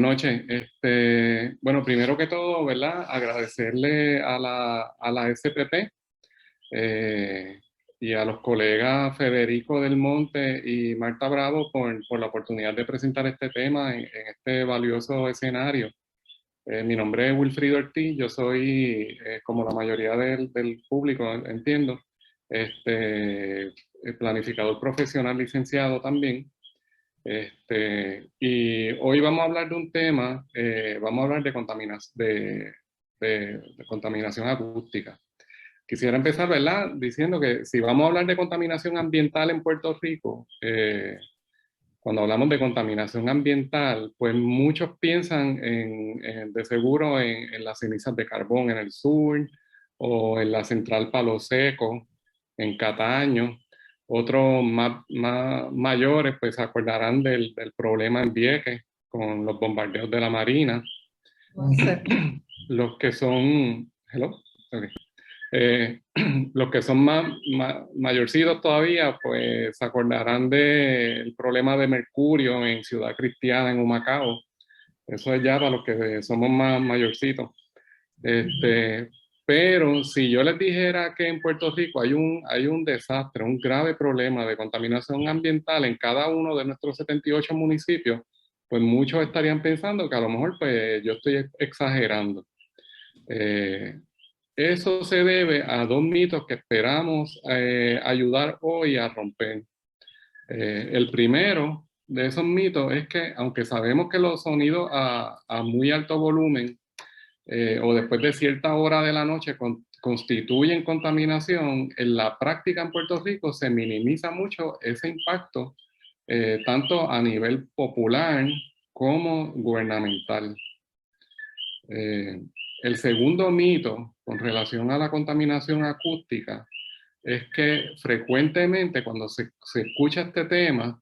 noches. Bueno, primero que todo, ¿verdad? Agradecerle a la SPP y a los colegas Federico del Monte y Marta Bravo por la oportunidad de presentar este tema en este valioso escenario. Mi nombre es Wilfrido Ortiz, yo soy, como la mayoría del público, entiendo, planificador profesional licenciado también. Y hoy vamos a hablar de un tema, vamos a hablar de contaminación acústica. Quisiera empezar, ¿verdad?, diciendo que si vamos a hablar de contaminación ambiental en Puerto Rico, cuando hablamos de contaminación ambiental, pues muchos piensan de seguro en las cenizas de carbón en el sur, o en la central Palo Seco, en Cataño. Otros más mayores pues se acordarán del problema en Vieques con los bombardeos de la Marina. Los que son... Hello? Okay. Los que son más mayorcitos todavía, pues se acordarán del problema de mercurio en Ciudad Cristiana, en Humacao. Eso es ya para los que somos más mayorcitos. Pero si yo les dijera que en Puerto Rico hay un desastre, un grave problema de contaminación ambiental en cada uno de nuestros 78 municipios, pues muchos estarían pensando que a lo mejor pues yo estoy exagerando. Eso se debe a dos mitos que esperamos ayudar hoy a romper. El primero de esos mitos es que, aunque sabemos que los sonidos a muy alto volumen o después de cierta hora de la noche constituyen contaminación, en la práctica en Puerto Rico se minimiza mucho ese impacto, tanto a nivel popular como gubernamental. El segundo mito con relación a la contaminación acústica es que frecuentemente cuando se escucha este tema,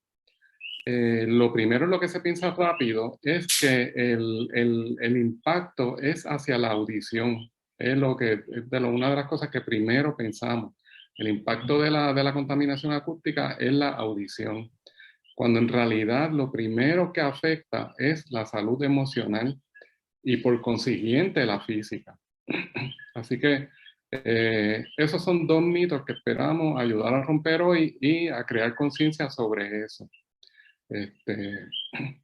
lo primero en lo que se piensa rápido es que el impacto es hacia la audición. Es una de las cosas que primero pensamos. El impacto de la contaminación acústica es la audición, cuando en realidad lo primero que afecta es la salud emocional y por consiguiente la física. Así que esos son dos mitos que esperamos ayudar a romper hoy y a crear conciencia sobre eso.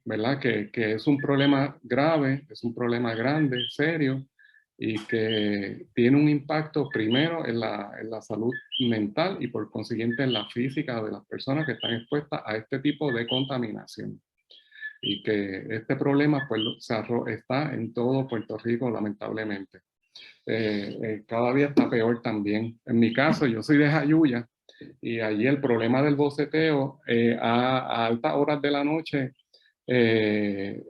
¿Verdad? Que es un problema grave, es un problema grande, serio, y que tiene un impacto primero en la salud mental y por consiguiente en la física de las personas que están expuestas a este tipo de contaminación. Y que este problema pues está en todo Puerto Rico, lamentablemente. Cada día está peor también. En mi caso, yo soy de Jayuya, y allí el problema del boceteo a altas horas de la noche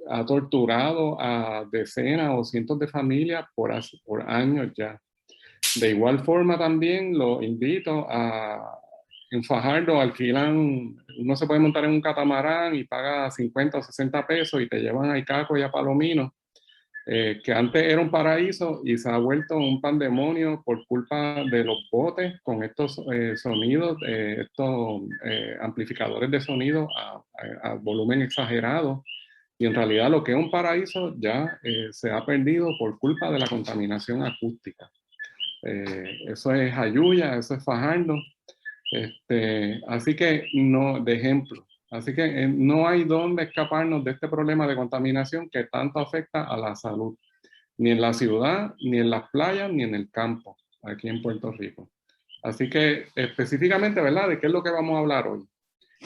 ha torturado a decenas o cientos de familias por años ya. De igual forma también lo invito en Fajardo alquilan, uno se puede montar en un catamarán y paga 50 o 60 pesos y te llevan a Icaco y a Palomino, que antes era un paraíso y se ha vuelto un pandemonio por culpa de los botes con estos sonidos, estos amplificadores de sonido a volumen exagerado. Y en realidad lo que es un paraíso ya se ha perdido por culpa de la contaminación acústica. Eso es Jayuya, eso es Fajardo. Así que no, de ejemplo. Así que no hay dónde escaparnos de este problema de contaminación que tanto afecta a la salud, ni en la ciudad, ni en las playas, ni en el campo, aquí en Puerto Rico. Así que específicamente, ¿verdad?, ¿de qué es lo que vamos a hablar hoy?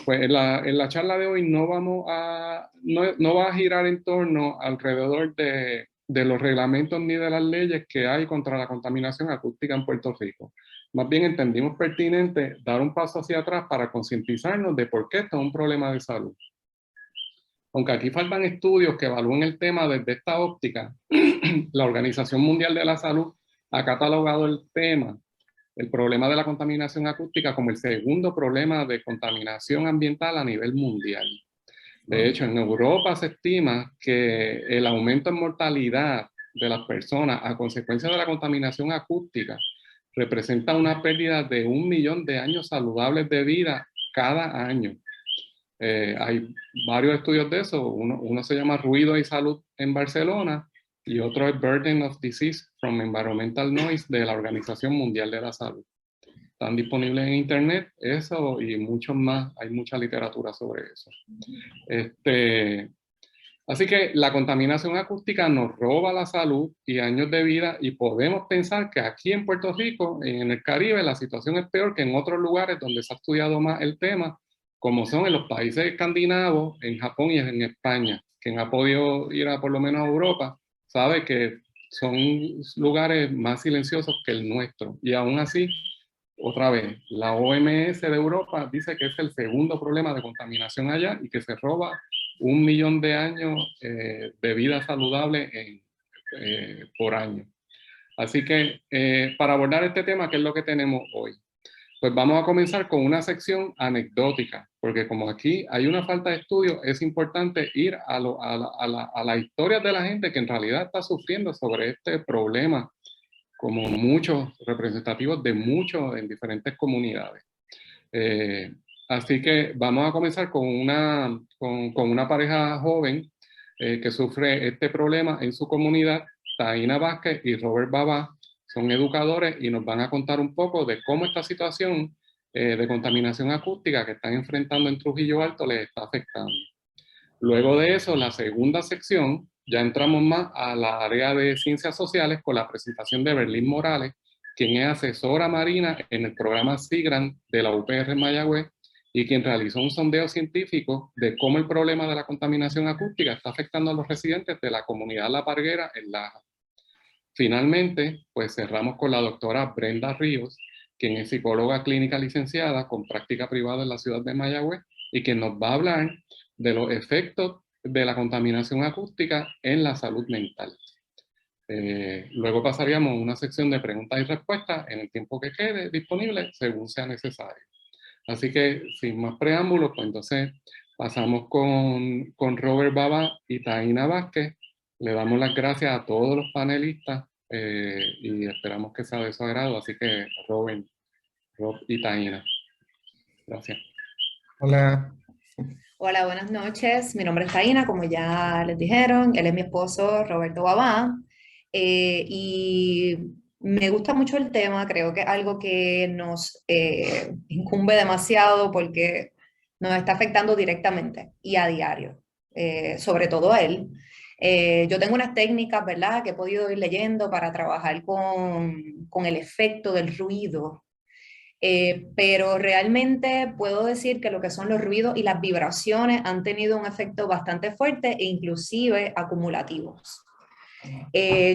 Pues en la charla de hoy no va a girar en torno alrededor de los reglamentos ni de las leyes que hay contra la contaminación acústica en Puerto Rico. Más bien entendimos pertinente dar un paso hacia atrás para concientizarnos de por qué esto es un problema de salud. Aunque aquí faltan estudios que evalúen el tema desde esta óptica, la Organización Mundial de la Salud ha catalogado el problema de la contaminación acústica como el segundo problema de contaminación ambiental a nivel mundial. De hecho, en Europa se estima que el aumento en mortalidad de las personas a consecuencia de la contaminación acústica representa una pérdida de 1 millón de años saludables de vida cada año. Hay varios estudios de eso. Uno se llama Ruido y Salud en Barcelona y otro es Burden of Disease from Environmental Noise de la Organización Mundial de la Salud. Están disponibles en internet, eso y muchos más. Hay mucha literatura sobre eso. Así que la contaminación acústica nos roba la salud y años de vida, y podemos pensar que aquí en Puerto Rico, en el Caribe, la situación es peor que en otros lugares donde se ha estudiado más el tema, como son en los países escandinavos, en Japón y en España. Quien ha podido ir por lo menos a Europa sabe que son lugares más silenciosos que el nuestro, y aún así, otra vez, la OMS de Europa dice que es el segundo problema de contaminación allá y que se roba 1 millón de años de vida saludable por año. Así que para abordar este tema, ¿qué es lo que tenemos hoy? Pues vamos a comenzar con una sección anecdótica, porque como aquí hay una falta de estudio, es importante ir a la historia de la gente que en realidad está sufriendo sobre este problema, como muchos representativos de muchos en diferentes comunidades. Así que vamos a comenzar con una pareja joven que sufre este problema en su comunidad. Taina Vázquez y Robert Baba son educadores y nos van a contar un poco de cómo esta situación de contaminación acústica que están enfrentando en Trujillo Alto les está afectando. Luego de eso, la segunda sección, ya entramos más a la área de ciencias sociales con la presentación de Berlín Morales, quien es asesora marina en el programa SIGRAN de la UPR Mayagüez y quien realizó un sondeo científico de cómo el problema de la contaminación acústica está afectando a los residentes de la comunidad La Parguera en Laja. Finalmente, pues cerramos con la doctora Brenda Ríos, quien es psicóloga clínica licenciada con práctica privada en la ciudad de Mayagüez y quien nos va a hablar de los efectos de la contaminación acústica en la salud mental. Luego pasaríamos a una sección de preguntas y respuestas en el tiempo que quede disponible según sea necesario. Así que sin más preámbulos, pues entonces pasamos con Robert Baba y Taina Vázquez. Le damos las gracias a todos los panelistas y esperamos que sea de su agrado. Así que Rob y Taina. Gracias. Hola. Hola, buenas noches. Mi nombre es Taina, como ya les dijeron. Él es mi esposo, Roberto Babá. Y me gusta mucho el tema. Creo que es algo que nos incumbe demasiado porque nos está afectando directamente y a diario, sobre todo a él. Yo tengo unas técnicas, ¿verdad?, que he podido ir leyendo para trabajar con el efecto del ruido. Pero realmente puedo decir que lo que son los ruidos y las vibraciones han tenido un efecto bastante fuerte e inclusive acumulativos.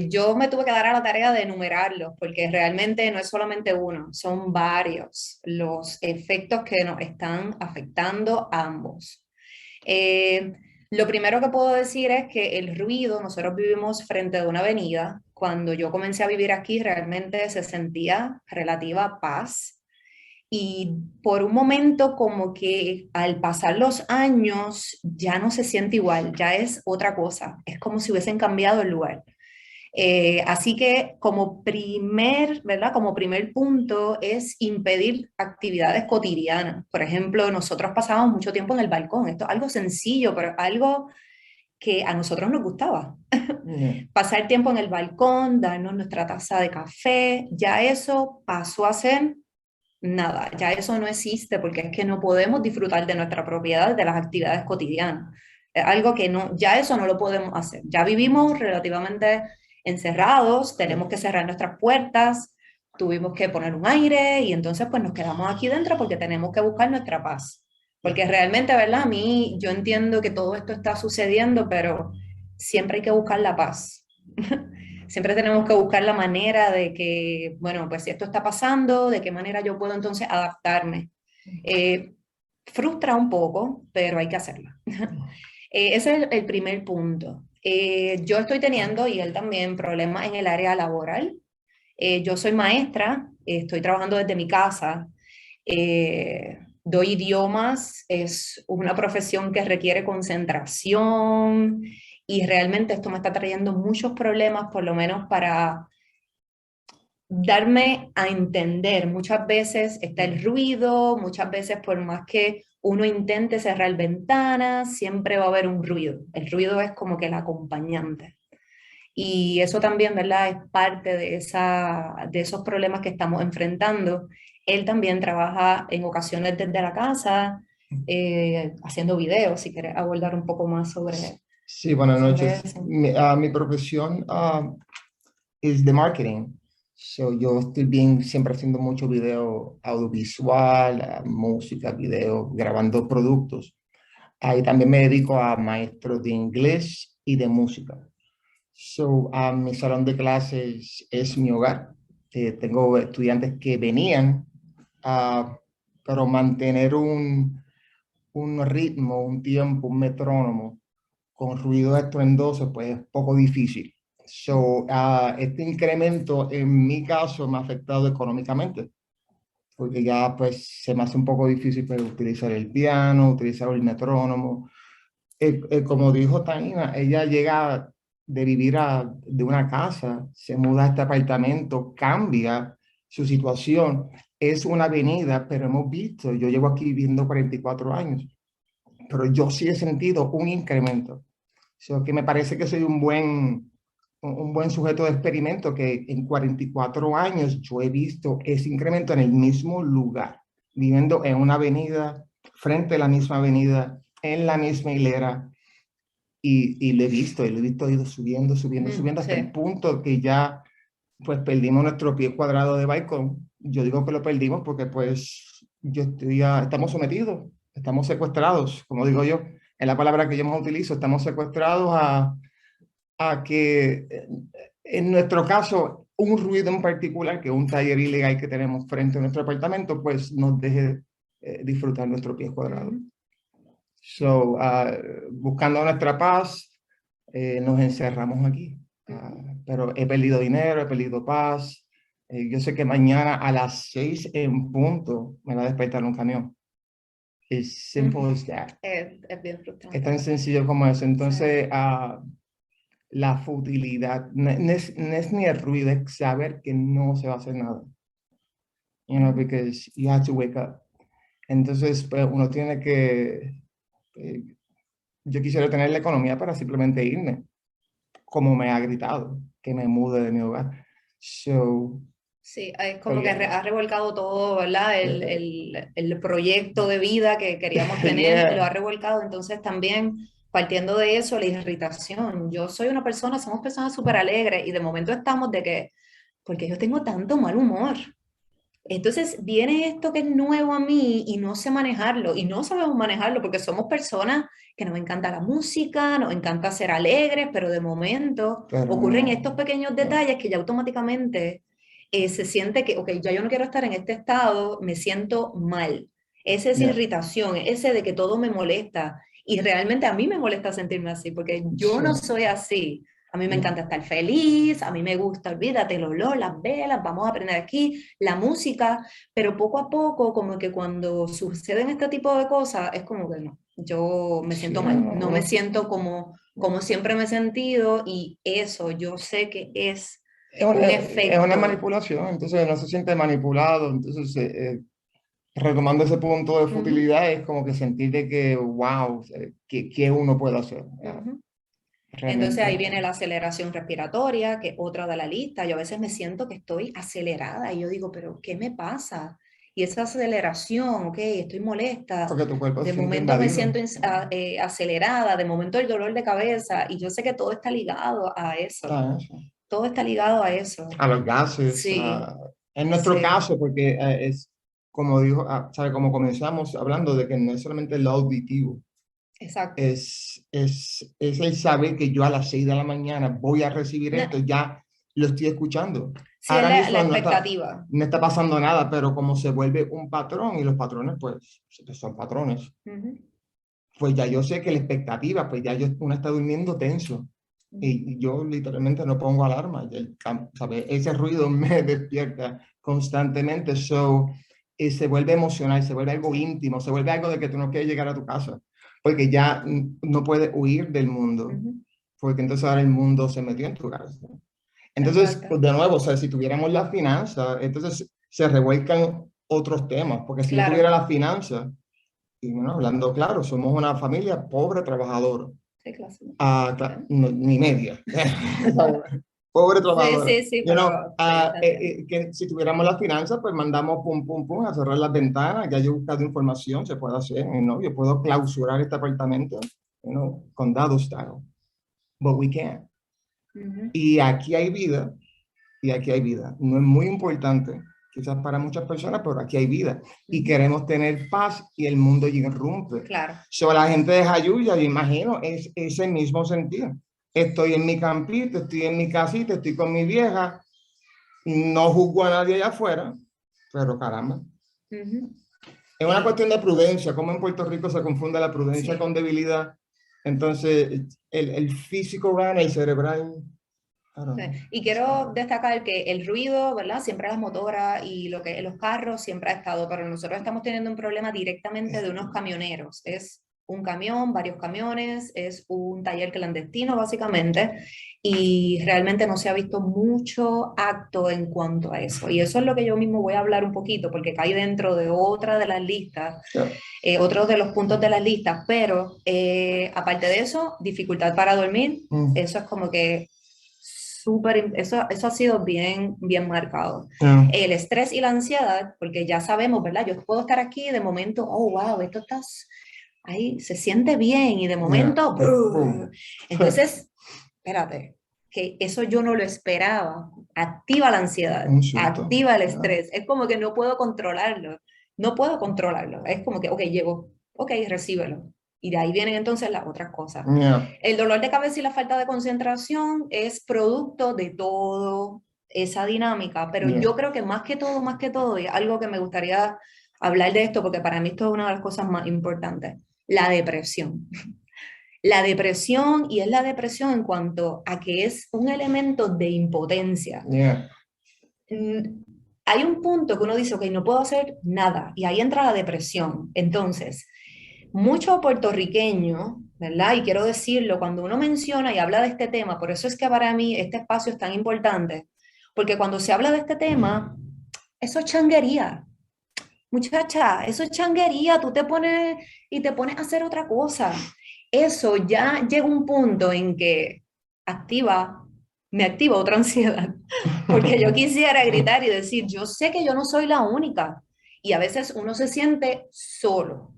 Yo me tuve que dar a la tarea de enumerarlos porque realmente no es solamente uno, son varios los efectos que nos están afectando a ambos. Lo primero que puedo decir es que el ruido, nosotros vivimos frente a una avenida. Cuando yo comencé a vivir aquí realmente se sentía relativa paz. Y por un momento como que al pasar los años ya no se siente igual, ya es otra cosa, es como si hubiesen cambiado el lugar. Así que como primer, ¿verdad? Como primer punto es impedir actividades cotidianas. Por ejemplo, nosotros pasábamos mucho tiempo en el balcón, esto es algo sencillo, pero algo que a nosotros nos gustaba. Pasar tiempo en el balcón, darnos nuestra taza de café, ya eso pasó a ser nada, ya eso no existe porque es que no podemos disfrutar de nuestra propiedad, de las actividades cotidianas. Es algo que no, ya eso no lo podemos hacer. Ya vivimos relativamente encerrados, tenemos que cerrar nuestras puertas, tuvimos que poner un aire y entonces pues nos quedamos aquí dentro porque tenemos que buscar nuestra paz. Porque realmente, ¿verdad? A mí, yo entiendo que todo esto está sucediendo, pero siempre hay que buscar la paz. Siempre tenemos que buscar la manera de que, bueno, pues si esto está pasando, de qué manera yo puedo entonces adaptarme. Frustra un poco, pero hay que hacerlo. Ese es el primer punto. Yo estoy teniendo, y él también, problemas en el área laboral. Yo soy maestra, estoy trabajando desde mi casa. Doy idiomas, es una profesión que requiere concentración y realmente esto me está trayendo muchos problemas, por lo menos para darme a entender. Muchas veces está el ruido, muchas veces por más que uno intente cerrar ventanas, siempre va a haber un ruido. El ruido es como que el acompañante. Y eso también, ¿verdad? Es parte de esos problemas que estamos enfrentando. Él también trabaja en ocasiones desde la casa, haciendo videos, si quieres abordar un poco más Sí, buenas sobre noches. eso. Mi profesión es de marketing. So, yo estoy bien siempre haciendo mucho video audiovisual, música, video, grabando productos. Ahí también me dedico a maestro de inglés y de música. So, mi salón de clases es mi hogar. Tengo estudiantes que venían, pero mantener un ritmo, un tiempo, un metrónomo con ruido estruendoso, pues es poco difícil. So, este incremento en mi caso me ha afectado económicamente, porque ya pues se me hace un poco difícil pues, utilizar el piano, utilizar el metrónomo. Como dijo Taina, ella llega de vivir de una casa, se muda a este apartamento, cambia su situación. Es una avenida, pero hemos visto, yo llevo aquí viviendo 44 años, pero yo sí he sentido un incremento. So, que me parece que soy un buen sujeto de experimento, que en 44 años yo he visto ese incremento en el mismo lugar, viviendo en una avenida, frente a la misma avenida, en la misma hilera, y lo he visto ido subiendo, subiendo, subiendo, hasta el Sí. punto que ya pues perdimos nuestro pie cuadrado de balcón. Yo digo que lo perdimos porque pues estamos sometidos, estamos secuestrados, como digo yo, es la palabra que yo más utilizo, estamos secuestrados a que en nuestro caso un ruido en particular, que es un taller ilegal que tenemos frente a nuestro apartamento, pues nos deje disfrutar nuestro pie cuadrado. So, buscando nuestra paz, nos encerramos aquí. Pero he perdido dinero, he perdido paz. Yo sé que mañana a las 6 en punto me va a despertar un camión. Es simple as that. Es bien frustrante. Es tan sencillo como eso. Entonces, la futilidad, no es ni el ruido, es saber que no se va a hacer nada. You know, because you have to wake up. Entonces, pues, uno tiene que... yo quisiera tener la economía para simplemente irme, como me ha gritado, que me mude de mi hogar. So, Sí, es como que yeah. ha revolcado todo, ¿verdad? El proyecto de vida que queríamos tener, lo ha Yeah. revolcado. Entonces también, partiendo de eso, la irritación. Yo soy una persona, somos personas súper alegres y de momento estamos de que, porque yo tengo tanto mal humor. Entonces viene esto que es nuevo a mí y no sé manejarlo y no sabemos manejarlo porque somos personas que nos encanta la música, nos encanta ser alegres, pero de momento Pero ocurren no, estos pequeños no. detalles que ya automáticamente se siente que, ok, ya yo no quiero estar en este estado, me siento mal. Esa es Yeah. irritación, ese de que todo me molesta y realmente a mí me molesta sentirme así porque yo no Sí. soy así. A mí me Yeah. encanta estar feliz, a mí me gusta, olvídate, el olor, las velas, vamos a aprender aquí, la música, pero poco a poco, como que cuando suceden este tipo de cosas, es como que no, yo me Sí, siento mal, no me uno, siento como siempre me he sentido y eso yo sé que es un es una efecto. manipulación, entonces no se siente manipulado, entonces retomando ese punto de Ujú, futilidad es como que sentir de que, wow, ¿qué uno puede hacer? ujú. Entonces Realmente, ahí viene la aceleración respiratoria, que es otra de la lista. Yo a veces me siento que estoy acelerada y yo digo, pero ¿qué me pasa? Y esa aceleración, ok, estoy molesta, porque tu cuerpo se de siente momento me invadido. siento acelerada, de momento el dolor de cabeza, y yo sé que todo está ligado a eso, Ah, eso. todo está ligado a eso. A los gases, Sí, en nuestro sí, caso, porque es como dijo, ¿sabe? Como comenzamos hablando de que no es solamente lo auditivo, exacto. es el saber que yo a las 6 de la mañana voy a recibir esto, No, ya lo estoy escuchando. sí es Ahora la mismo expectativa. no está pasando nada, pero como se vuelve un patrón y los patrones, pues, son patrones, Ujú, pues ya yo sé que la expectativa, pues ya uno está durmiendo tenso. ujú. Y yo literalmente no pongo alarma, ¿sabe? Ese ruido me despierta constantemente, so, y se vuelve emocional, se vuelve algo íntimo, se vuelve algo de que tú no quieres llegar a tu casa, porque ya no puedes huir del mundo, Ujú, porque entonces ahora el mundo se metió en tu casa. Entonces, exacto. pues, de nuevo, o sea, si tuviéramos la finanza, entonces se revuelcan otros temas, porque si no tuviera Claro. la finanza, y bueno, hablando claro, somos una familia pobre trabajadora. Sí, clase. Ni media. Pobre Sí, trabajadora. sí, sí, pero Que si tuviéramos las finanzas, pues mandamos pum, pum, pum, a cerrar las ventanas. Ya yo he buscado información, se puede hacer, ¿no? Yo puedo clausurar este apartamento, condado style, but we can't. Y aquí hay vida, y aquí hay vida. No es muy importante, quizás para muchas personas, pero aquí hay vida. Y queremos tener paz y el mundo irrumpe. Claro. La gente de Jayuya, yo imagino, es ese mismo sentido. Estoy en mi campito, estoy en mi casita, estoy con mi vieja, no juzgo a nadie allá afuera, pero caramba. Es una cuestión de prudencia, como en Puerto Rico se confunde la prudencia con debilidad. Entonces, el físico gana, el cerebral. Sí. Y quiero destacar que el ruido, ¿verdad? Siempre las motoras y lo que los carros siempre ha estado, pero nosotros estamos teniendo un problema directamente de unos camioneros. Es un camión, varios camiones, es un taller clandestino básicamente, y realmente no se ha visto mucho acto en cuanto a eso. Y eso es lo que yo mismo voy a hablar un poquito, porque cae dentro de otra de las listas, otro de los puntos de las listas, pero aparte de eso, dificultad para dormir, eso es como que eso ha sido bien marcado. El estrés y la ansiedad, porque ya sabemos, ¿verdad? Yo puedo estar aquí y de momento, oh, wow, esto está ahí, se siente bien, y de momento, entonces, espérate, que eso yo no lo esperaba. Activa la ansiedad, activa el estrés. Es como que no puedo controlarlo. Es como que, ok, llegó, ok, recíbelo. Y de ahí vienen entonces las otras cosas. El dolor de cabeza y la falta de concentración es producto de todo esa dinámica, pero yo creo que más que todo, y algo que me gustaría hablar de esto, porque para mí esto es una de las cosas más importantes, la depresión. La depresión, y es la depresión en cuanto a que es un elemento de impotencia. Hay un punto que uno dice, ok, no puedo hacer nada, y ahí entra la depresión. Entonces, mucho puertorriqueño, ¿verdad? Y quiero decirlo, cuando uno menciona y habla de este tema, por eso es que para mí este espacio es tan importante, porque cuando se habla de este tema, eso es changuería. Muchacha, eso es changuería, tú te pones a hacer otra cosa. Eso ya llega un punto en que me activa otra ansiedad, porque yo quisiera gritar y decir, yo sé que yo no soy la única, y a veces uno se siente solo.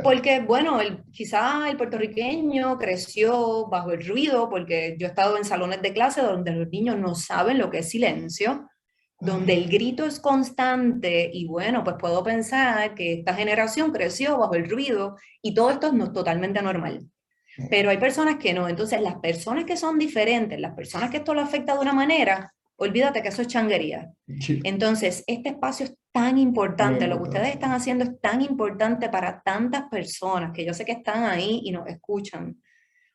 Porque, bueno, quizá el puertorriqueño creció bajo el ruido, porque yo he estado en salones de clase donde los niños no saben lo que es silencio, donde el grito es constante, y bueno, pues puedo pensar que esta generación creció bajo el ruido y todo esto es totalmente normal. Pero hay personas que no. Entonces, las personas que son diferentes, las personas que esto lo afecta de una manera, olvídate que eso es changuería. Entonces, este espacio es tan importante, lo que ustedes están haciendo es tan importante para tantas personas que yo sé que están ahí y nos escuchan,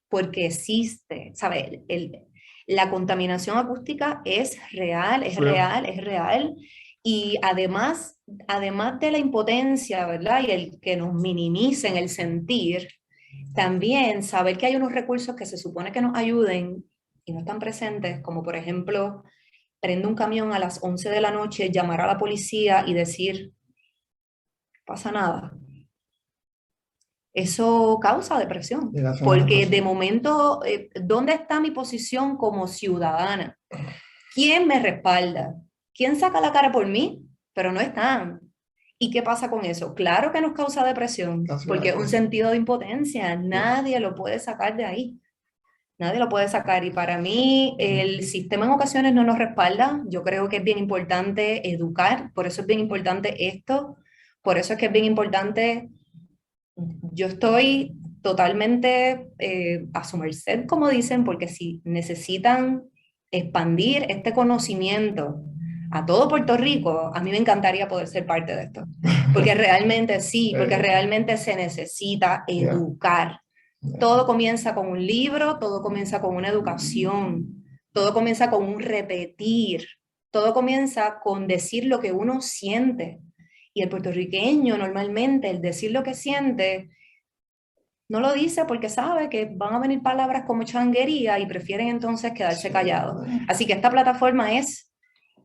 porque existe, ¿sabes? La contaminación acústica es real, es real, y además de la impotencia, ¿verdad? Y el que nos minimicen el sentir, también saber que hay unos recursos que se supone que nos ayuden y no están presentes, como por ejemplo, prende un camión a las 11 de la noche, llamar a la policía y decir, no pasa nada. Eso causa depresión, porque de momento, ¿dónde está mi posición como ciudadana? ¿Quién me respalda? ¿Quién saca la cara por mí? Pero no están. ¿Y qué pasa con eso? Claro que nos causa depresión, porque es un sentido de impotencia. Nadie lo puede sacar de ahí. Nadie lo puede sacar. Y para mí, el sistema en ocasiones no nos respalda. Yo creo que es bien importante educar. Por eso es bien importante esto. Por eso es que es bien importante. Yo estoy totalmente a su merced, como dicen, porque si necesitan expandir este conocimiento a todo Puerto Rico, a mí me encantaría poder ser parte de esto, porque realmente sí, porque realmente se necesita educar. Todo comienza con un libro, todo comienza con una educación, todo comienza con un repetir, todo comienza con decir lo que uno siente. Y el puertorriqueño normalmente, el decir lo que siente, no lo dice porque sabe que van a venir palabras como changuería y prefieren entonces quedarse callados. Así que esta plataforma es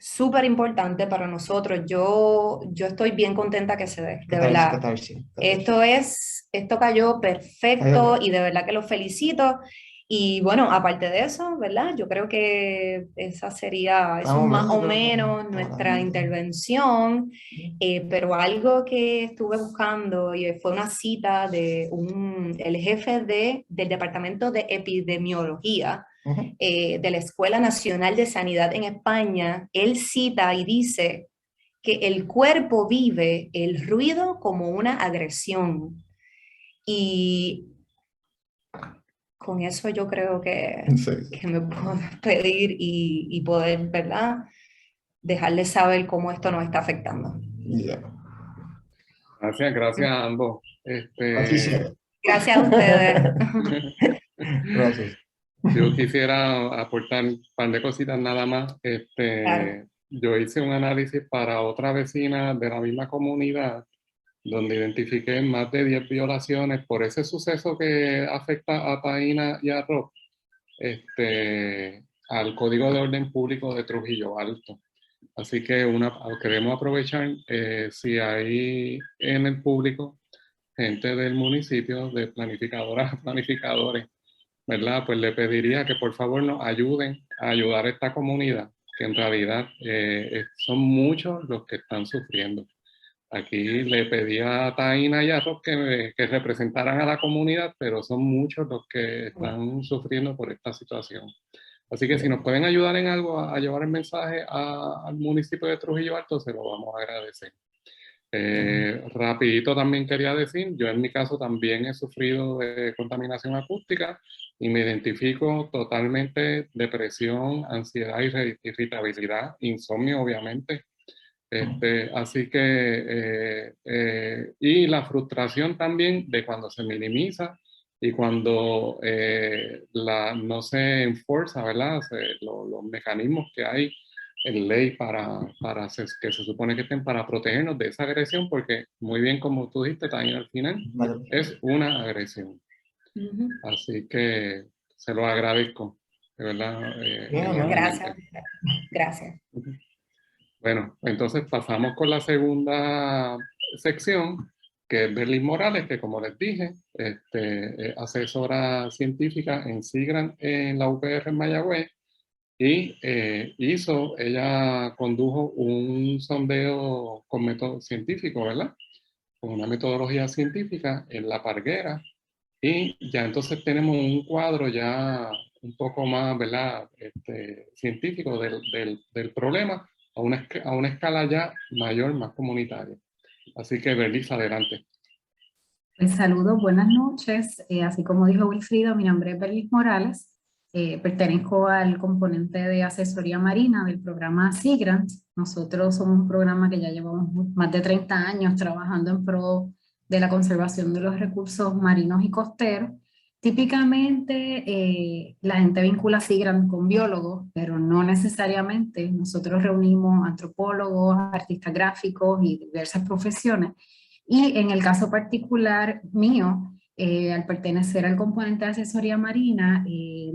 súper importante para nosotros. Yo estoy bien contenta que se dé, de verdad. Catarsis. Esto cayó perfecto y de verdad que los felicito. Y bueno, aparte de eso, ¿verdad? Yo creo que eso es más o menos nuestra intervención, pero algo que estuve buscando y fue una cita de el jefe del Departamento de Epidemiología de la Escuela Nacional de Sanidad en España. Él cita y dice que el cuerpo vive el ruido como una agresión. Y con eso yo creo que me puedo pedir y poder, ¿verdad? Dejarles saber cómo esto nos está afectando. Yeah. Gracias a ambos. Gracias a ustedes. Gracias. Yo quisiera aportar un par de cositas nada más. Claro. Yo hice un análisis para otra vecina de la misma comunidad, donde identifiqué más de 10 violaciones por ese suceso que afecta a Taína y a Rob, al Código de Orden Público de Trujillo Alto. Así que queremos aprovechar si hay en el público gente del municipio, de planificadoras, planificadores, ¿verdad? Pues le pediría que por favor nos ayuden a ayudar a esta comunidad, que en realidad son muchos los que están sufriendo. Aquí le pedí a Taina y a Rob que representaran a la comunidad, pero son muchos los que están sufriendo por esta situación. Así que si nos pueden ayudar en algo a llevar el mensaje al municipio de Trujillo Alto, se lo vamos a agradecer. Rapidito también quería decir, yo en mi caso también he sufrido de contaminación acústica y me identifico totalmente depresión, ansiedad, irritabilidad, insomnio obviamente. Así que, y la frustración también de cuando se minimiza y cuando no se enforza, ¿verdad? Los mecanismos que hay en ley que se supone que estén para protegernos de esa agresión, porque muy bien como tú dijiste también al final, es una agresión. Así que se lo agradezco, de verdad. Gracias. Gracias. Bueno, entonces pasamos con la segunda sección, que es Berlis Morales, que como les dije, asesora científica en SIGRAN en la UPR en Mayagüez, y ella condujo un sondeo con método científico, ¿verdad? Con una metodología científica en La Parguera, y ya entonces tenemos un cuadro ya un poco más, ¿verdad? Científico del problema a una escala ya mayor, más comunitaria. Así que, Berlis, adelante. Pues saludos, buenas noches. Así como dijo Wilfrido, mi nombre es Berlis Morales. Pertenezco al componente de asesoría marina del programa SIGRANT. Nosotros somos un programa que ya llevamos más de 30 años trabajando en pro de la conservación de los recursos marinos y costeros. Típicamente la gente vincula SIGRANT con biólogos, pero no necesariamente. Nosotros reunimos antropólogos, artistas gráficos y diversas profesiones. Y en el caso particular mío, al pertenecer al componente de asesoría marina,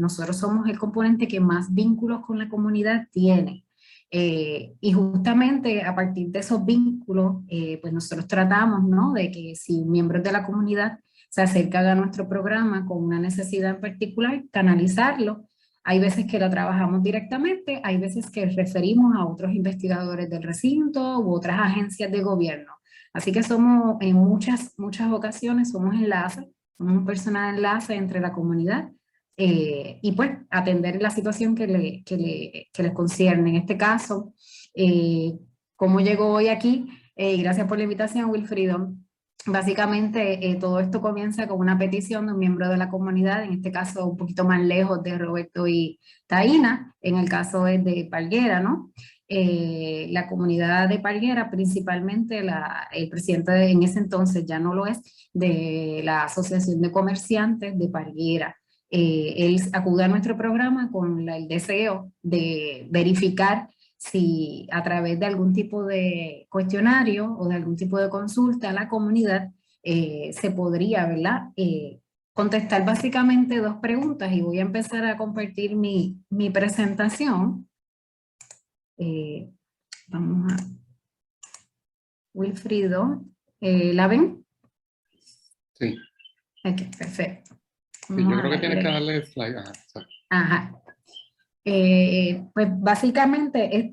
nosotros somos el componente que más vínculos con la comunidad tiene. Y justamente a partir de esos vínculos, pues nosotros tratamos, ¿no?, de que si miembros de la comunidad se acercan a nuestro programa con una necesidad en particular, canalizarlo. Hay veces que la trabajamos directamente, hay veces que referimos a otros investigadores del recinto u otras agencias de gobierno. Así que somos en muchas ocasiones, somos enlaces, somos un personal de enlace entre la comunidad y pues atender la situación que les concierne. En este caso, ¿cómo llegó hoy aquí? Gracias por la invitación, Wilfrido. Básicamente todo esto comienza con una petición de un miembro de la comunidad, en este caso un poquito más lejos de Roberto y Taína, en el caso es de Parguera, ¿no? La comunidad de Parguera, principalmente el presidente en ese entonces, ya no lo es, de la Asociación de Comerciantes de Parguera. Él acude a nuestro programa con el deseo de verificar si a través de algún tipo de cuestionario o de algún tipo de consulta a la comunidad se podría, ¿verdad?, contestar básicamente dos preguntas, y voy a empezar a compartir mi presentación. Vamos a Wilfrido. ¿La ven? Sí, Ok, perfecto. sí, yo Vamos a creo que tienes que darle. darle slide. Ajá, exacto. Ajá. Pues básicamente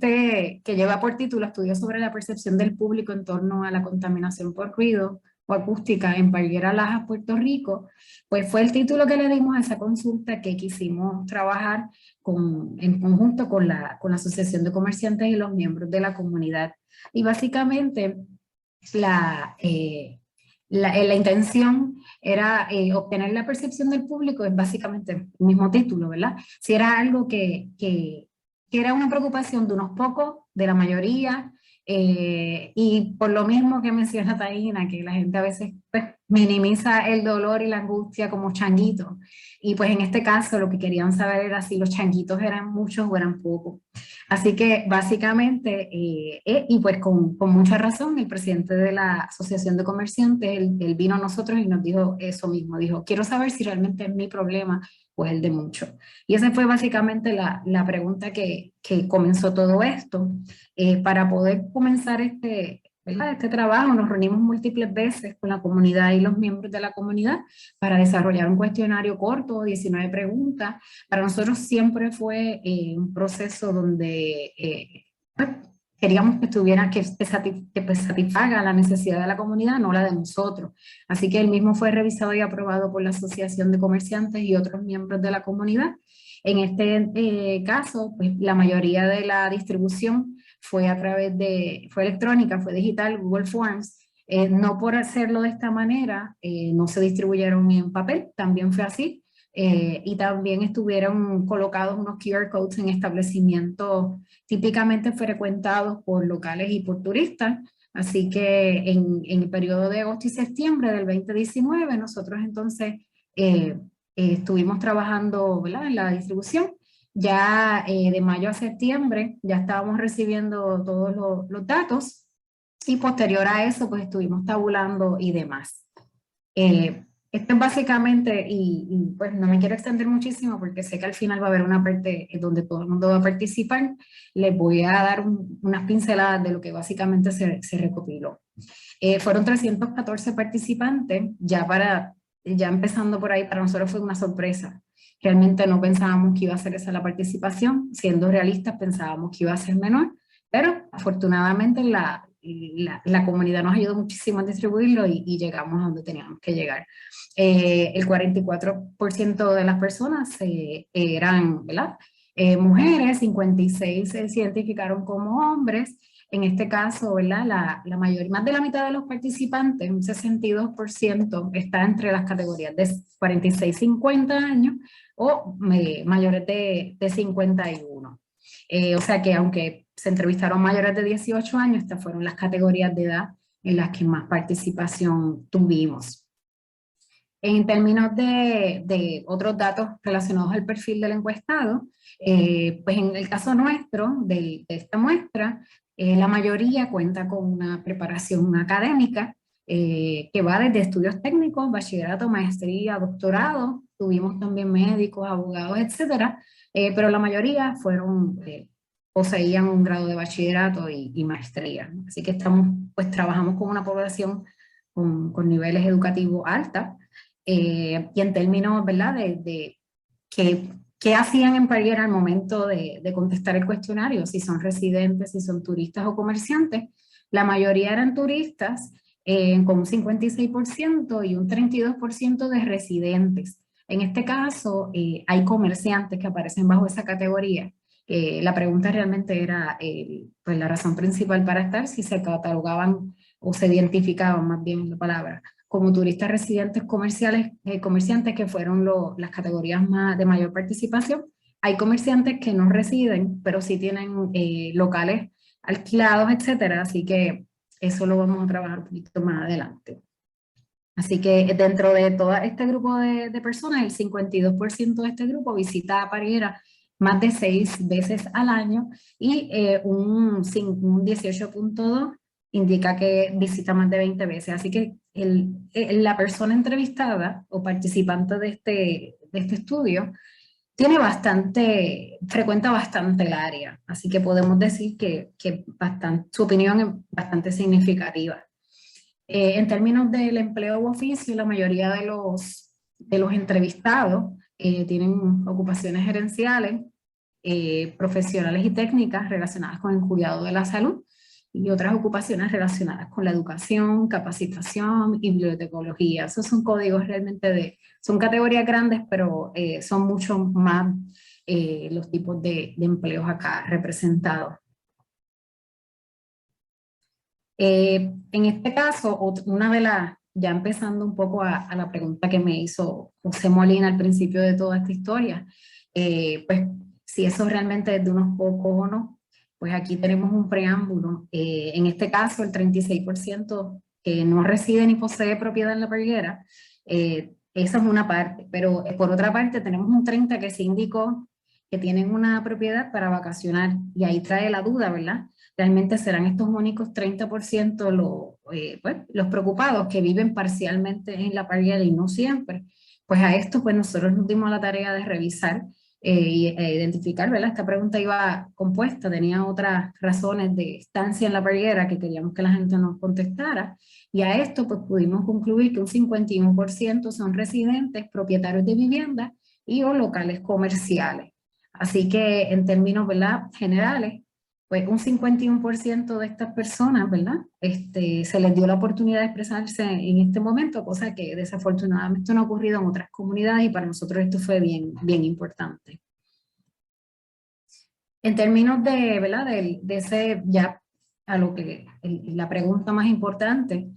que lleva por título Estudios sobre la percepción del público en torno a la contaminación por ruido o acústica en Parguera Lajas, Puerto Rico, pues fue el título que le dimos a esa consulta que quisimos trabajar en conjunto con la Asociación de Comerciantes y los miembros de la comunidad. Y básicamente la intención era obtener la percepción del público, es básicamente el mismo título, ¿verdad? Si era algo que era una preocupación de unos pocos, de la mayoría, y por lo mismo que menciona Taina, que la gente a veces pues, minimiza el dolor y la angustia como changuitos, y pues en este caso lo que querían saber era si los changuitos eran muchos o eran pocos. Así que básicamente, y pues con mucha razón, el presidente de la Asociación de Comerciantes, él vino a nosotros y nos dijo eso mismo, dijo, quiero saber si realmente es mi problema o es el de muchos. Y esa fue básicamente la pregunta que comenzó todo esto. Para poder comenzar ¿verdad? Este trabajo nos reunimos múltiples veces con la comunidad y los miembros de la comunidad para desarrollar un cuestionario corto, 19 preguntas. Para nosotros siempre fue un proceso donde pues, queríamos que estuviera, que pues, satisfaga la necesidad de la comunidad, no la de nosotros. Así que el mismo fue revisado y aprobado por la Asociación de Comerciantes y otros miembros de la comunidad. En este caso, pues, la mayoría de la distribución fue fue electrónica, fue digital, Google Forms. No por hacerlo de esta manera, no se distribuyeron en papel, también fue así. Y también estuvieron colocados unos QR codes en establecimientos típicamente frecuentados por locales y por turistas. Así que en el periodo de agosto y septiembre del 2019, nosotros entonces estuvimos trabajando, ¿verdad? En la distribución. Ya de mayo a septiembre ya estábamos recibiendo todos los datos y posterior a eso pues estuvimos tabulando y demás. Esto es básicamente, pues no me quiero extender muchísimo porque sé que al final va a haber una parte donde todo el mundo va a participar. Les voy a dar unas pinceladas de lo que básicamente se recopiló. Fueron 314 participantes, ya empezando por ahí, para nosotros fue una sorpresa. Realmente no pensábamos que iba a ser esa la participación, siendo realistas pensábamos que iba a ser menor, pero afortunadamente la comunidad nos ayudó muchísimo a distribuirlo y llegamos a donde teníamos que llegar. El 44% de las personas eran, ¿verdad? Mujeres, 56 se identificaron como hombres. En este caso, ¿verdad? Más de la mitad de los participantes, un 62%, está entre las categorías de 46-50 años o mayores de 51. O sea que aunque se entrevistaron mayores de 18 años, estas fueron las categorías de edad en las que más participación tuvimos. En términos de otros datos relacionados al perfil del encuestado, pues en el caso nuestro, de esta muestra, la mayoría cuenta con una preparación académica que va desde estudios técnicos, bachillerato, maestría, doctorado, tuvimos también médicos, abogados, etcétera, pero la mayoría poseían un grado de bachillerato y maestría. Así que pues trabajamos con una población con niveles educativos altos. Y en términos, ¿verdad?, de qué hacían en Parguera al momento de contestar el cuestionario, si son residentes, si son turistas o comerciantes, la mayoría eran turistas, con un 56% y un 32% de residentes. En este caso, hay comerciantes que aparecen bajo esa categoría. La pregunta realmente era, pues la razón principal para estar, si se catalogaban o se identificaban, más bien la palabra, como turistas residentes comerciantes, que fueron las categorías de mayor participación. Hay comerciantes que no residen, pero sí tienen locales alquilados, etcétera, así que eso lo vamos a trabajar un poquito más adelante. Así que dentro de todo este grupo de personas, el 52% de este grupo visita Parguera más de 6 veces al año y un 18.2 indica que visita más de 20 veces. Así que la persona entrevistada o participante de este estudio frecuenta bastante el área, así que podemos decir que su opinión es bastante significativa. En términos del empleo u oficio, la mayoría de los entrevistados tienen ocupaciones gerenciales, profesionales y técnicas relacionadas con el cuidado de la salud y otras ocupaciones relacionadas con la educación, capacitación y bibliotecología. Esos son códigos realmente son categorías grandes, pero son mucho más los tipos de empleos acá representados. En este caso, una de las, ya empezando un poco a la pregunta que me hizo José Molina al principio de toda esta historia, pues si eso realmente es de unos pocos o no, pues aquí tenemos un preámbulo. En este caso, el 36% que no reside ni posee propiedad en La Parguera, esa es una parte, pero por otra parte tenemos un 30% que se indicó que tienen una propiedad para vacacionar, y ahí trae la duda, ¿verdad? Realmente serán estos únicos 30% los preocupados que viven parcialmente en La Parguera y no siempre. Pues a esto pues nosotros nos dimos la tarea de revisar e identificar, ¿verdad? Esta pregunta iba compuesta, tenía otras razones de estancia en La Parguera que queríamos que la gente nos contestara, y a esto pues pudimos concluir que un 51% son residentes, propietarios de viviendas y o locales comerciales. Así que en términos, ¿verdad?, generales, pues un 51% de estas personas, ¿verdad?, se les dio la oportunidad de expresarse en este momento, cosa que desafortunadamente no ha ocurrido en otras comunidades, y para nosotros esto fue bien, bien importante. En términos de, ¿verdad?, de ese, ya a lo que, la pregunta más importante,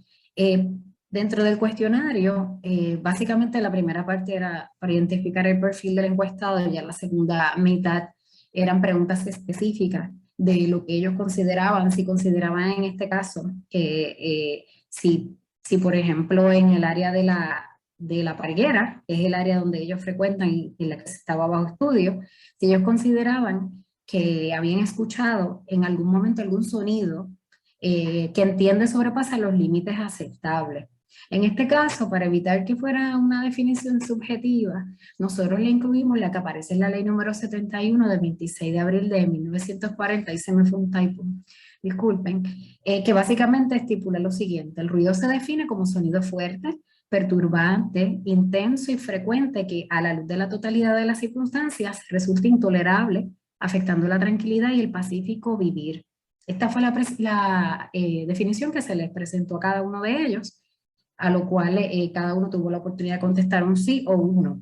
dentro del cuestionario, básicamente la primera parte era para identificar el perfil del encuestado, y ya la segunda mitad eran preguntas específicas de lo que ellos consideraban, si consideraban en este caso que si por ejemplo en el área de la Parguera, que es el área donde ellos frecuentan y en la que se estaba bajo estudio, si ellos consideraban que habían escuchado en algún momento algún sonido que entiende sobrepasar los límites aceptables. En este caso, para evitar que fuera una definición subjetiva, nosotros le incluimos la que aparece en la ley número 71 del 26 de abril de 1940, y se me fue un typo, disculpen, que básicamente estipula lo siguiente: el ruido se define como sonido fuerte, perturbante, intenso y frecuente que a la luz de la totalidad de las circunstancias resulta intolerable, afectando la tranquilidad y el pacífico vivir. Esta fue la definición que se les presentó a cada uno de ellos, a lo cual cada uno tuvo la oportunidad de contestar un sí o un no.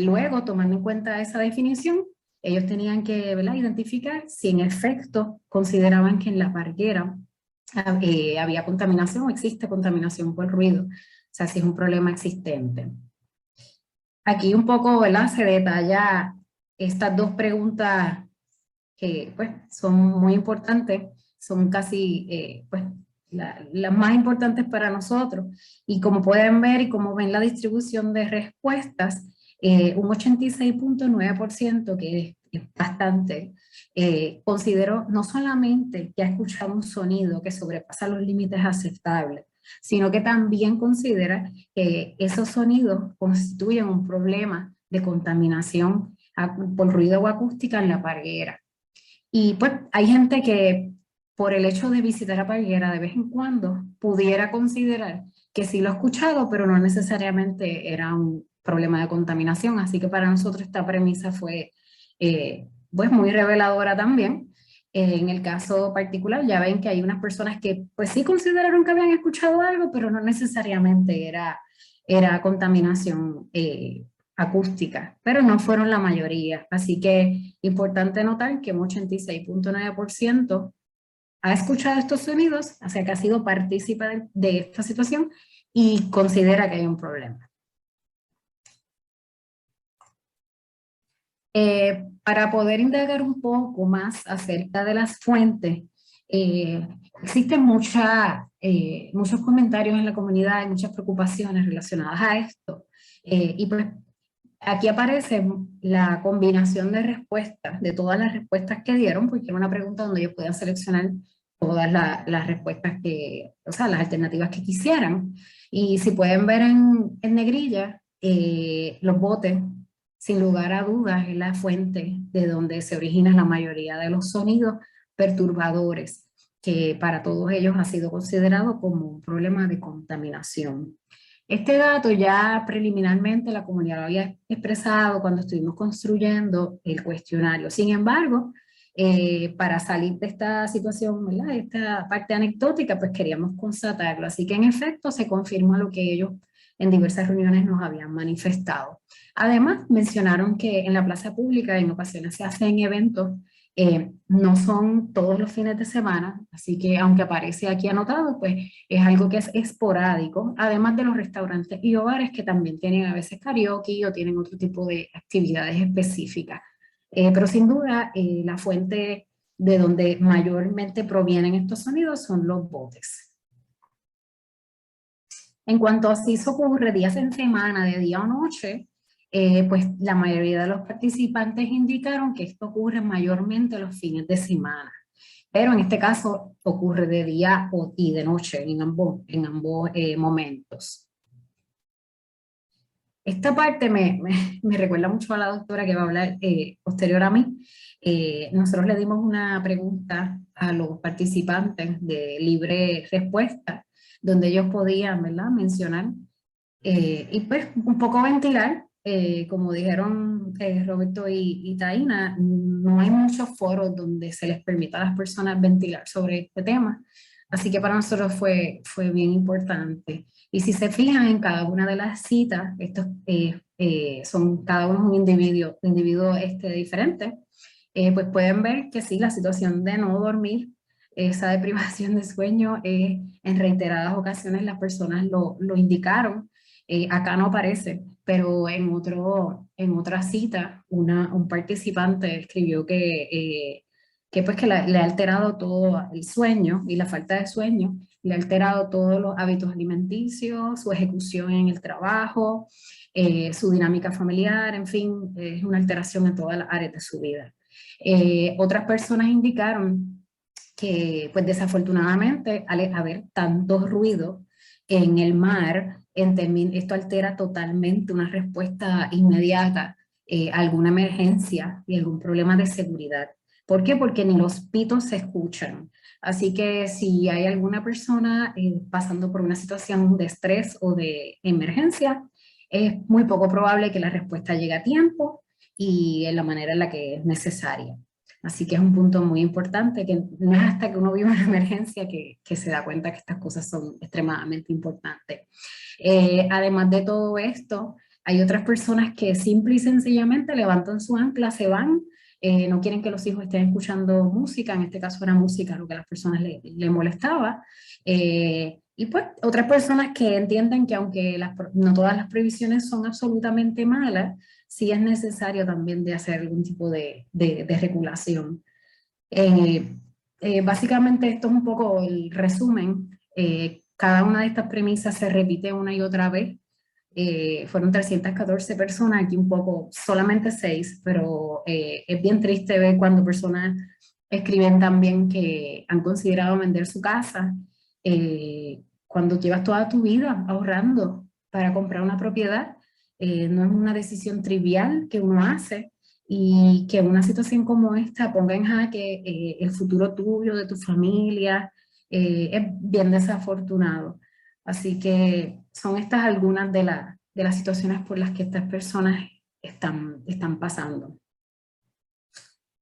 Luego, tomando en cuenta esa definición, ellos tenían que, ¿verdad?, identificar si en efecto consideraban que en La Parguera había contaminación o existe contaminación por ruido, o sea, si es un problema existente. Aquí un poco, ¿verdad?, se detalla estas dos preguntas que pues son muy importantes, son casi pues las más importantes para nosotros, y como pueden ver y como ven la distribución de respuestas, un 86.9%, que es bastante, consideró no solamente que ha escuchado un sonido que sobrepasa los límites aceptables, sino que también considera que esos sonidos constituyen un problema de contaminación por ruido o acústica en La Parguera. Y pues hay gente que por el hecho de visitar La Parguera de vez en cuando pudiera considerar que sí lo ha escuchado, pero no necesariamente era un problema de contaminación. Así que para nosotros esta premisa fue pues muy reveladora también. En el caso particular ya ven que hay unas personas que pues sí consideraron que habían escuchado algo, pero no necesariamente era contaminación acústica, pero no fueron la mayoría. Así que importante notar que un 86.9% ha escuchado estos sonidos, o sea que ha sido partícipe de esta situación y considera que hay un problema. Para poder indagar un poco más acerca de las fuentes, existen muchos comentarios en la comunidad y muchas preocupaciones relacionadas a esto. Y pues aquí aparece la combinación de respuestas, de todas las respuestas que dieron, porque era una pregunta donde ellos podían seleccionar todas las respuestas o sea, las alternativas que quisieran. Y si pueden ver en negrilla, los votos sin lugar a dudas es la fuente de donde se originan la mayoría de los sonidos perturbadores, que para todos ellos ha sido considerado como un problema de contaminación. Este dato ya preliminarmente la comunidad lo había expresado cuando estuvimos construyendo el cuestionario. Sin embargo, para salir de esta situación, ¿verdad?, esta parte anecdótica, pues queríamos constatarlo. Así que en efecto se confirma lo que ellos en diversas reuniones nos habían manifestado. Además, mencionaron que en la plaza pública en ocasiones se hacen eventos, no son todos los fines de semana, así que aunque aparece aquí anotado, pues es algo que es esporádico, además de los restaurantes y hogares que también tienen a veces karaoke o tienen otro tipo de actividades específicas. Pero sin duda, la fuente de donde mayormente provienen estos sonidos son los botes. En cuanto a si eso ocurre días en semana, de día o noche, pues la mayoría de los participantes indicaron que esto ocurre mayormente los fines de semana. Pero en este caso ocurre de día y de noche, en ambos momentos. Esta parte me recuerda mucho a la doctora que va a hablar posterior a mí. Nosotros le dimos una pregunta a los participantes de libre respuesta, donde ellos podían, ¿verdad?, mencionar y pues un poco ventilar. Como dijeron Roberto y Taina, no hay muchos foros donde se les permita a las personas ventilar sobre este tema. Así que para nosotros fue bien importante. Y si se fijan en cada una de las citas, estos son cada uno un individuo diferente, pues pueden ver que sí, la situación de no dormir, esa deprivación de sueño, en reiteradas ocasiones las personas lo indicaron. Acá no aparece, pero en otra cita un participante escribió que pues que le ha alterado todo el sueño y la falta de sueño, le ha alterado todos los hábitos alimenticios, su ejecución en el trabajo, su dinámica familiar, en fin, es una alteración en todas las áreas de su vida. Otras personas indicaron que pues desafortunadamente al haber tanto ruido en el mar, esto altera totalmente una respuesta inmediata a alguna emergencia y algún problema de seguridad. ¿Por qué? Porque ni los pitos se escuchan. Así que si hay alguna persona pasando por una situación de estrés o de emergencia, es muy poco probable que la respuesta llegue a tiempo y en la manera en la que es necesaria. Así que es un punto muy importante, que no es hasta que uno vive una emergencia que se da cuenta que estas cosas son extremadamente importantes. Además de todo esto, hay otras personas que simple y sencillamente levantan su ancla, se van, no quieren que los hijos estén escuchando música, en este caso era música lo que a las personas le molestaba. Y pues otras personas que entienden que aunque no todas las prohibiciones son absolutamente malas, sí es necesario también de hacer algún tipo de regulación. Básicamente esto es un poco el resumen. Cada una de estas premisas se repite una y otra vez. Fueron 314 personas, aquí un poco, solamente 6, pero es bien triste ver cuando personas escriben también que han considerado vender su casa, cuando llevas toda tu vida ahorrando para comprar una propiedad. No es una decisión trivial que uno hace, y que una situación como esta ponga en jaque el futuro tuyo, de tu familia, es bien desafortunado. Así que son estas algunas de las situaciones por las que estas personas están pasando.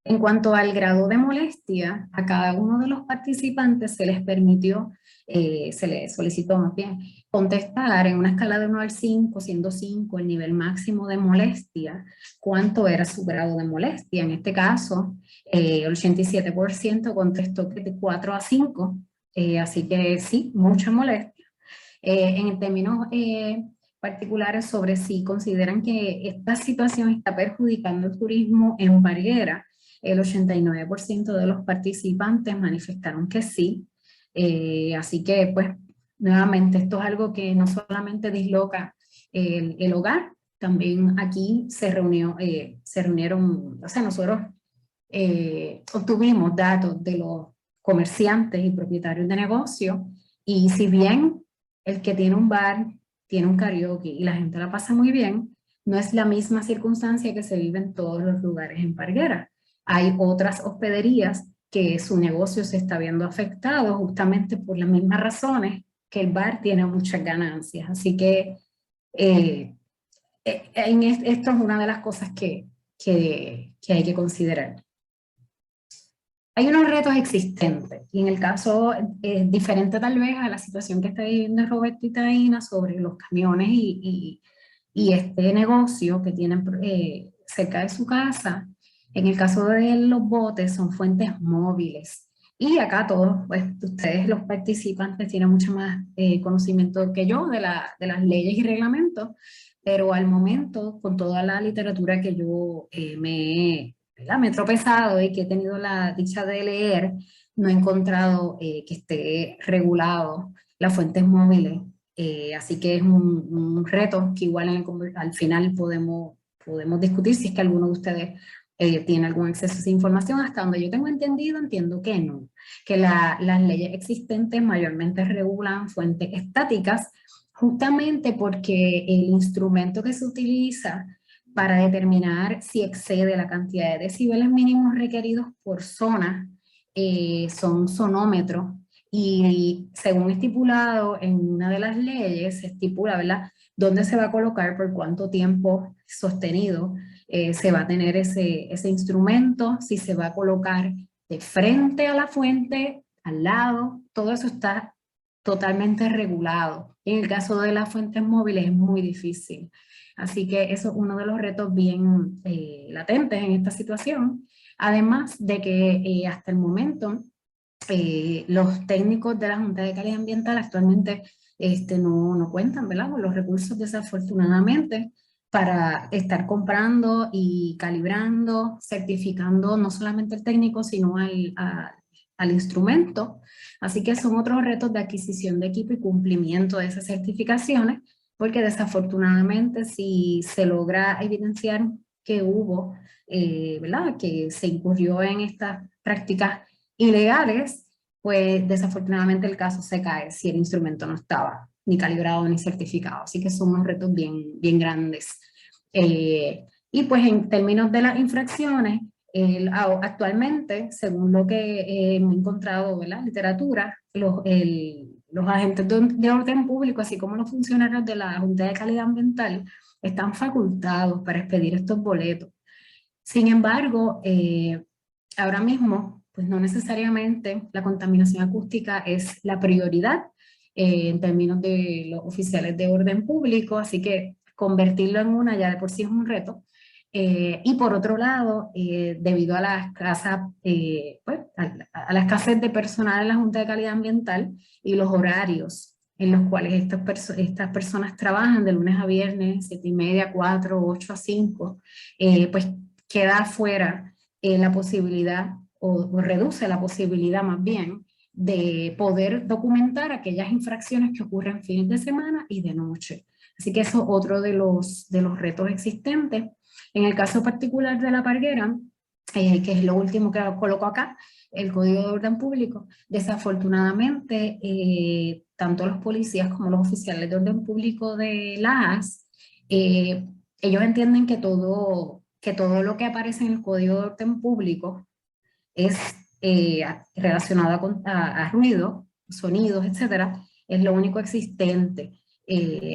En cuanto al grado de molestia, a cada uno de los participantes se les permitió, se les solicitó más bien, contestar en una escala de 1 al 5, siendo 5 el nivel máximo de molestia, cuánto era su grado de molestia. En este caso, el 87% contestó que de 4 a 5, así que sí, mucha molestia. En términos particulares sobre si consideran que esta situación está perjudicando el turismo en Barguera, el 89% de los participantes manifestaron que sí. Así que, pues, nuevamente, esto es algo que no solamente disloca el hogar, también aquí se reunieron, o sea, nosotros obtuvimos datos de los comerciantes y propietarios de negocios, y si bien el que tiene un bar tiene un karaoke y la gente la pasa muy bien, no es la misma circunstancia que se vive en todos los lugares en Parguera. Hay otras hospederías que su negocio se está viendo afectado justamente por las mismas razones que el bar tiene muchas ganancias. Así que esto es una de las cosas que hay que considerar. Hay unos retos existentes, y en el caso diferente tal vez a la situación que está viviendo Roberto y Taina sobre los camiones y este negocio que tienen cerca de su casa. En el caso de los botes son fuentes móviles. Y acá todos, pues ustedes los participantes tienen mucho más conocimiento que yo de las leyes y reglamentos, pero al momento, con toda la literatura que yo me he tropezado y que he tenido la dicha de leer, no he encontrado que esté regulado las fuentes móviles. Así que es un reto que igual al final podemos discutir si es que alguno de ustedes tiene algún acceso a esa información. Hasta donde yo tengo entendido, entiendo que no, que las leyes existentes mayormente regulan fuentes estáticas, justamente porque el instrumento que se utiliza para determinar si excede la cantidad de decibeles mínimos requeridos por zona son sonómetros. Y según estipulado en una de las leyes, se estipula, ¿verdad?, dónde se va a colocar, por cuánto tiempo sostenido se va a tener ese instrumento, si se va a colocar de frente a la fuente, al lado, todo eso está totalmente regulado. En el caso de las fuentes móviles es muy difícil. Así que eso es uno de los retos bien latentes en esta situación. Además de que hasta el momento los técnicos de la Junta de Calidad Ambiental actualmente no cuentan, ¿verdad?, con los recursos, desafortunadamente, para estar comprando y calibrando, certificando no solamente el técnico, sino al instrumento. Así que son otros retos de adquisición de equipo y cumplimiento de esas certificaciones, porque desafortunadamente si se logra evidenciar que hubo, ¿verdad?, que se incurrió en estas prácticas ilegales, pues desafortunadamente el caso se cae si el instrumento no estaba ni calibrado ni certificado. Así que son unos retos bien grandes. Y pues en términos de las infracciones, actualmente, según lo que he encontrado en la literatura, los agentes de orden público, así como los funcionarios de la Junta de Calidad Ambiental, están facultados para expedir estos boletos. Sin embargo, ahora mismo, pues no necesariamente la contaminación acústica es la prioridad en términos de los oficiales de orden público, así que convertirlo en una ya de por sí es un reto. Y por otro lado, debido a la a la escasez de personal en la Junta de Calidad Ambiental y los horarios en los cuales estas personas trabajan de lunes a viernes, 7:30, 4, 8 a 5, pues queda fuera la posibilidad, o reduce la posibilidad más bien, de poder documentar aquellas infracciones que ocurren fines de semana y de noche. Así que eso es otro de los retos existentes. En el caso particular de la Parguera, que es lo último que coloco acá, el Código de Orden Público, desafortunadamente, tanto los policías como los oficiales de orden público de las ellos entienden que todo lo que aparece en el Código de Orden Público es relacionado a ruido, sonidos, etcétera, es lo único existente.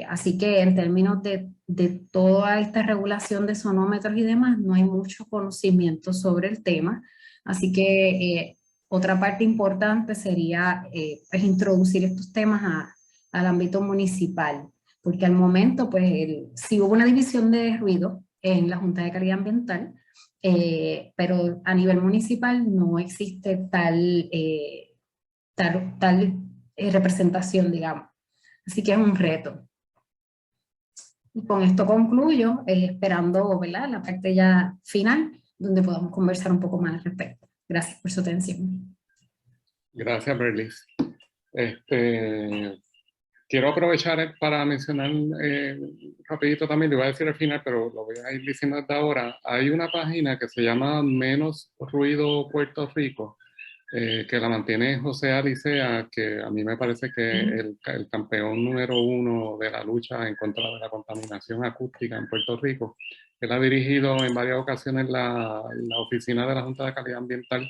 Así que en términos de toda esta regulación de sonómetros y demás, no hay mucho conocimiento sobre el tema. Así que otra parte importante sería pues introducir estos temas al ámbito municipal, porque al momento, pues, si hubo una división de ruido en la Junta de Calidad Ambiental, pero a nivel municipal no existe tal representación, digamos. Así que es un reto. Y con esto concluyo, esperando, ¿verdad?, la parte ya final, donde podamos conversar un poco más al respecto. Gracias por su atención. Gracias, Berlis. Quiero aprovechar para mencionar rapidito también, le voy a decir al final, pero lo voy a ir diciendo hasta ahora. Hay una página que se llama Menos Ruido Puerto Rico, que la mantiene José Alicea, que a mí me parece que el campeón número 1 de la lucha en contra de la contaminación acústica en Puerto Rico. Él ha dirigido en varias ocasiones la oficina de la Junta de Calidad Ambiental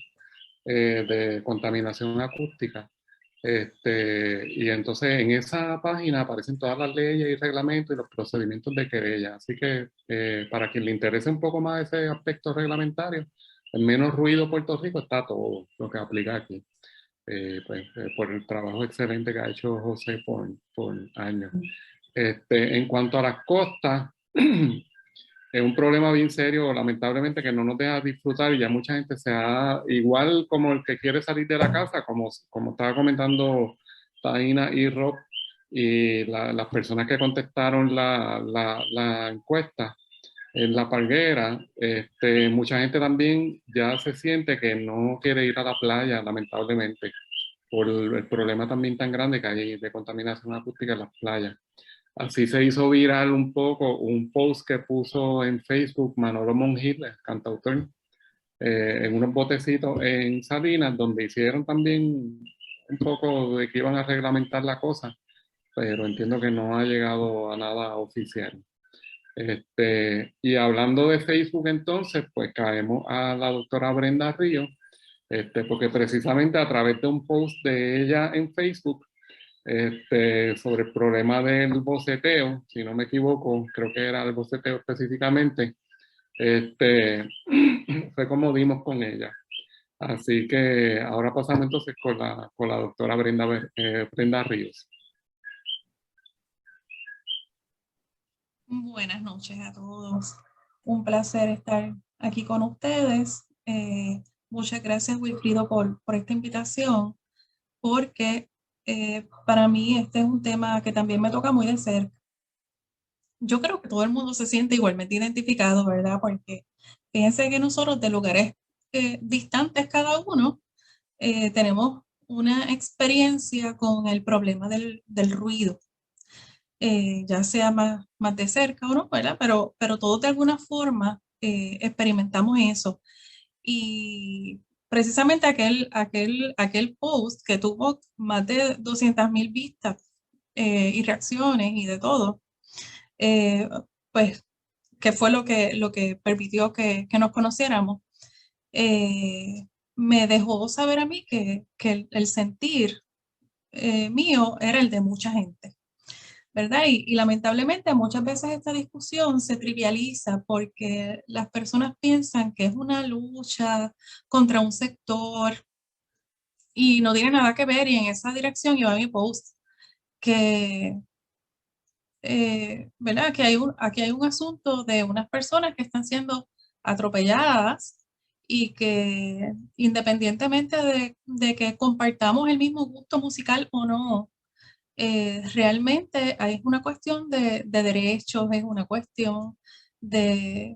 de contaminación acústica. Y entonces en esa página aparecen todas las leyes y reglamentos y los procedimientos de querella. Así que para quien le interese un poco más ese aspecto reglamentario, en menos ruido Puerto Rico está todo lo que aplica aquí. Por el trabajo excelente que ha hecho José por años. En cuanto a las costas, es un problema bien serio, lamentablemente, que no nos deja disfrutar y ya mucha gente se ha, igual como el que quiere salir de la casa, como estaba comentando Taina y Rob, y las personas que contestaron la encuesta en La Parguera, mucha gente también ya se siente que no quiere ir a la playa, lamentablemente, por el problema también tan grande que hay de contaminación acústica en las playas. Así se hizo viral un poco un post que puso en Facebook Manolo Monjil, el cantautor, en unos botecitos en Salinas, donde hicieron también un poco de que iban a reglamentar la cosa, pero entiendo que no ha llegado a nada oficial. Y hablando de Facebook entonces, pues caemos a la doctora Brenda Ríos, porque precisamente a través de un post de ella en Facebook, sobre el problema del boceteo, si no me equivoco, creo que era el boceteo específicamente, fue como dimos con ella. Así que ahora pasamos entonces con la doctora Brenda Ríos. Buenas noches a todos. Un placer estar aquí con ustedes. Muchas gracias, Wilfrido, por esta invitación, porque para mí este es un tema que también me toca muy de cerca. Yo creo que todo el mundo se siente igualmente identificado, ¿verdad? Porque fíjense que nosotros de lugares distantes cada uno tenemos una experiencia con el problema del ruido. Ya sea más de cerca o no, ¿verdad? Pero todos de alguna forma experimentamos eso. Y precisamente aquel post que tuvo más de 200,000 vistas y reacciones y de todo, pues, que fue lo que permitió que nos conociéramos, me dejó saber a mí que el sentir mío era el de mucha gente. ¿Verdad? Y lamentablemente muchas veces esta discusión se trivializa porque las personas piensan que es una lucha contra un sector y no tiene nada que ver, y en esa dirección iba mi post, que, ¿verdad? Aquí hay un asunto de unas personas que están siendo atropelladas y que independientemente de que compartamos el mismo gusto musical o no, realmente es una cuestión de derechos, es una cuestión de,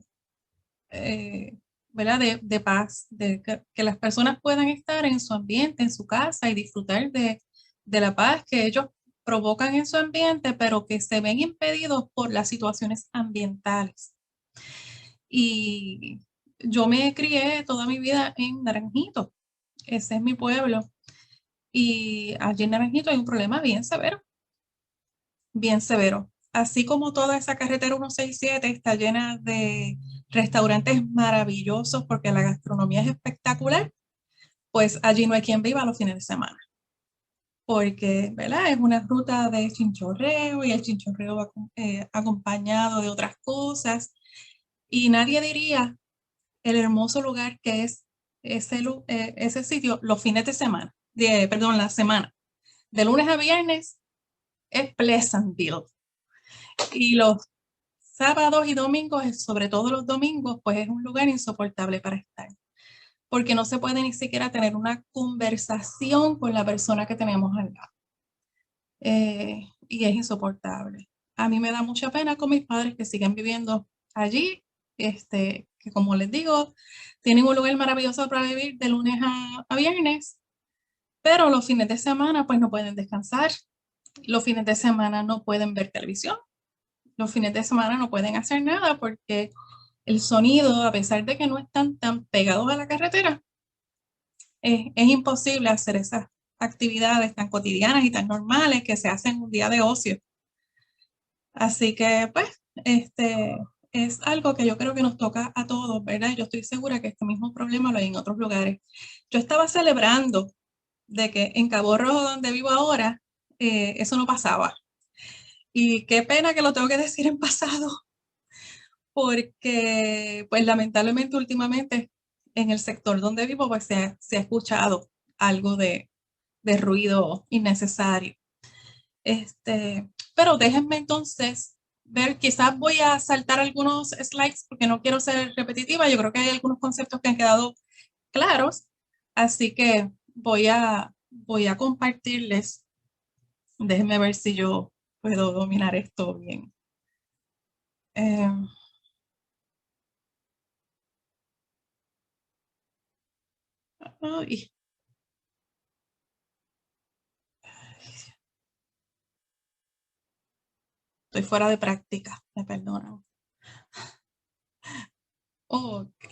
¿verdad? De paz, de que las personas puedan estar en su ambiente, en su casa y disfrutar de la paz que ellos provocan en su ambiente, pero que se ven impedidos por las situaciones ambientales. Y yo me crié toda mi vida en Naranjito, ese es mi pueblo, y allí en Naranjito hay un problema bien severo. Bien severo. Así como toda esa carretera 167 está llena de restaurantes maravillosos porque la gastronomía es espectacular, pues allí no hay quien viva los fines de semana. Porque, ¿verdad? Es una ruta de chinchorreo y el chinchorreo va acompañado de otras cosas. Y nadie diría el hermoso lugar que es ese sitio los fines de semana, perdón, la semana. De lunes a viernes es Pleasantville. Y los sábados y domingos, sobre todo los domingos, pues es un lugar insoportable para estar, porque no se puede ni siquiera tener una conversación con la persona que tenemos al lado. Y es insoportable. A mí me da mucha pena con mis padres que siguen viviendo allí, que como les digo, tienen un lugar maravilloso para vivir de lunes a viernes, pero los fines de semana pues no pueden descansar, los fines de semana no pueden ver televisión, los fines de semana no pueden hacer nada porque el sonido, a pesar de que no están tan pegados a la carretera, es imposible hacer esas actividades tan cotidianas y tan normales que se hacen un día de ocio. Así que, pues, es algo que yo creo que nos toca a todos, ¿verdad? Yo estoy segura que este mismo problema lo hay en otros lugares. Yo estaba celebrando de que en Cabo Rojo, donde vivo ahora, eso no pasaba. Y qué pena que lo tengo que decir en pasado, porque, pues, lamentablemente, últimamente, en el sector donde vivo, pues, se ha escuchado algo de ruido innecesario. Pero déjenme entonces ver, quizás voy a saltar algunos slides porque no quiero ser repetitiva. Yo creo que hay algunos conceptos que han quedado claros, así que voy a compartirles. Déjenme ver si yo puedo dominar esto bien. Ay. Estoy fuera de práctica, me perdonan. Ok.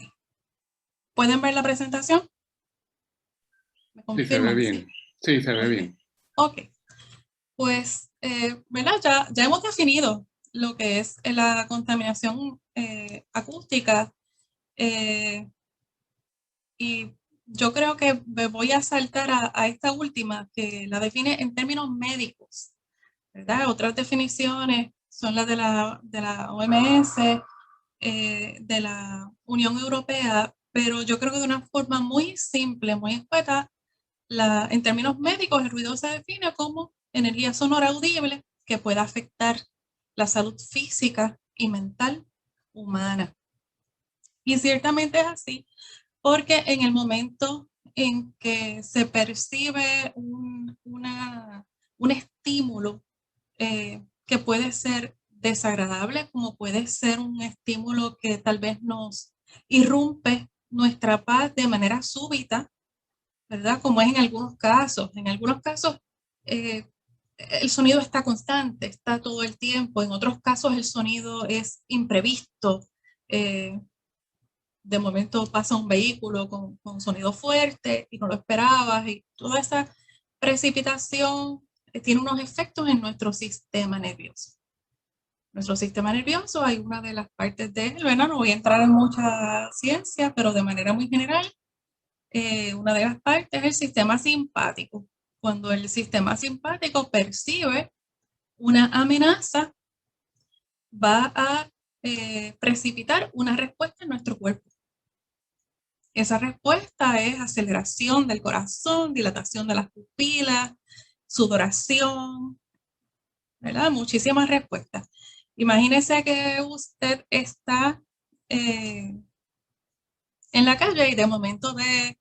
¿Pueden ver la presentación? Sí, se ve bien. Sí, se ve Ok. bien. Ok. Pues, ¿verdad? Ya hemos definido lo que es la contaminación acústica y yo creo que me voy a saltar a esta última que la define en términos médicos, ¿verdad? Otras definiciones son las de la OMS, de la Unión Europea, pero yo creo que de una forma muy simple, muy escueta, en términos médicos, el ruido se define como energía sonora audible que pueda afectar la salud física y mental humana. Y ciertamente es así, porque en el momento en que se percibe un estímulo que puede ser desagradable, como puede ser un estímulo que tal vez nos irrumpe nuestra paz de manera súbita, ¿verdad? Como es en algunos casos. En algunos casos el sonido está constante, está todo el tiempo. En otros casos el sonido es imprevisto. De momento pasa un vehículo con sonido fuerte y no lo esperabas. Y toda esa precipitación tiene unos efectos en nuestro sistema nervioso. Nuestro sistema nervioso, hay una de las partes de él, ¿verdad? No voy a entrar en mucha ciencia, pero de manera muy general, una de las partes es el sistema simpático. Cuando el sistema simpático percibe una amenaza, va a precipitar una respuesta en nuestro cuerpo. Esa respuesta es aceleración del corazón, dilatación de las pupilas, sudoración, ¿verdad? Muchísimas respuestas. Imagínese que usted está en la calle y de momento ve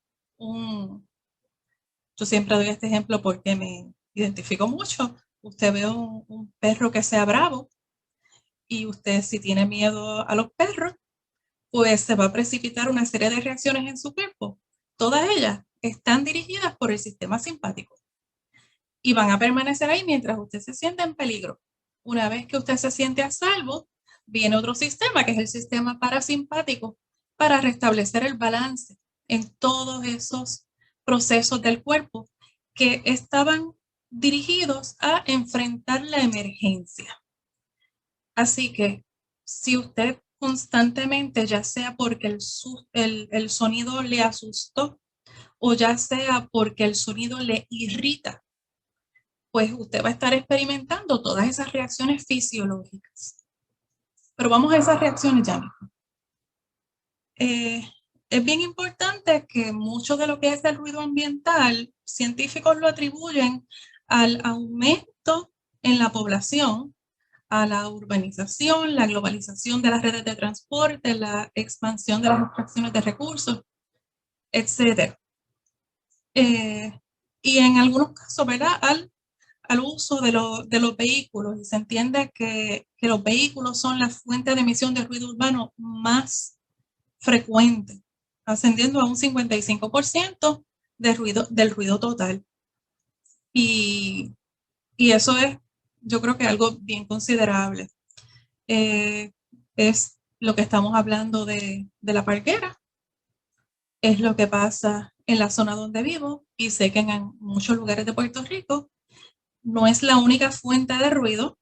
yo siempre doy este ejemplo porque me identifico mucho. Usted ve un perro que sea bravo y usted si tiene miedo a los perros, pues se va a precipitar una serie de reacciones en su cuerpo. Todas ellas están dirigidas por el sistema simpático y van a permanecer ahí mientras usted se siente en peligro. Una vez que usted se siente a salvo, viene otro sistema, que es el sistema parasimpático, para restablecer el balance en todos esos procesos del cuerpo que estaban dirigidos a enfrentar la emergencia. Así que si usted constantemente, ya sea porque el sonido le asustó o ya sea porque el sonido le irrita, pues usted va a estar experimentando todas esas reacciones fisiológicas. Pero vamos a esas reacciones ya mismo. Es bien importante que mucho de lo que es el ruido ambiental, científicos lo atribuyen al aumento en la población, a la urbanización, la globalización de las redes de transporte, la expansión de las extracciones de recursos, etc. Y en algunos casos, ¿verdad? Al uso de los vehículos. Y se entiende que los vehículos son la fuente de emisión de ruido urbano más frecuente, ascendiendo a un 55% del ruido total. Y eso es, yo creo que algo bien considerable. Es lo que estamos hablando de la parquera, es lo que pasa en la zona donde vivo, y sé que en muchos lugares de Puerto Rico no es la única fuente de ruido,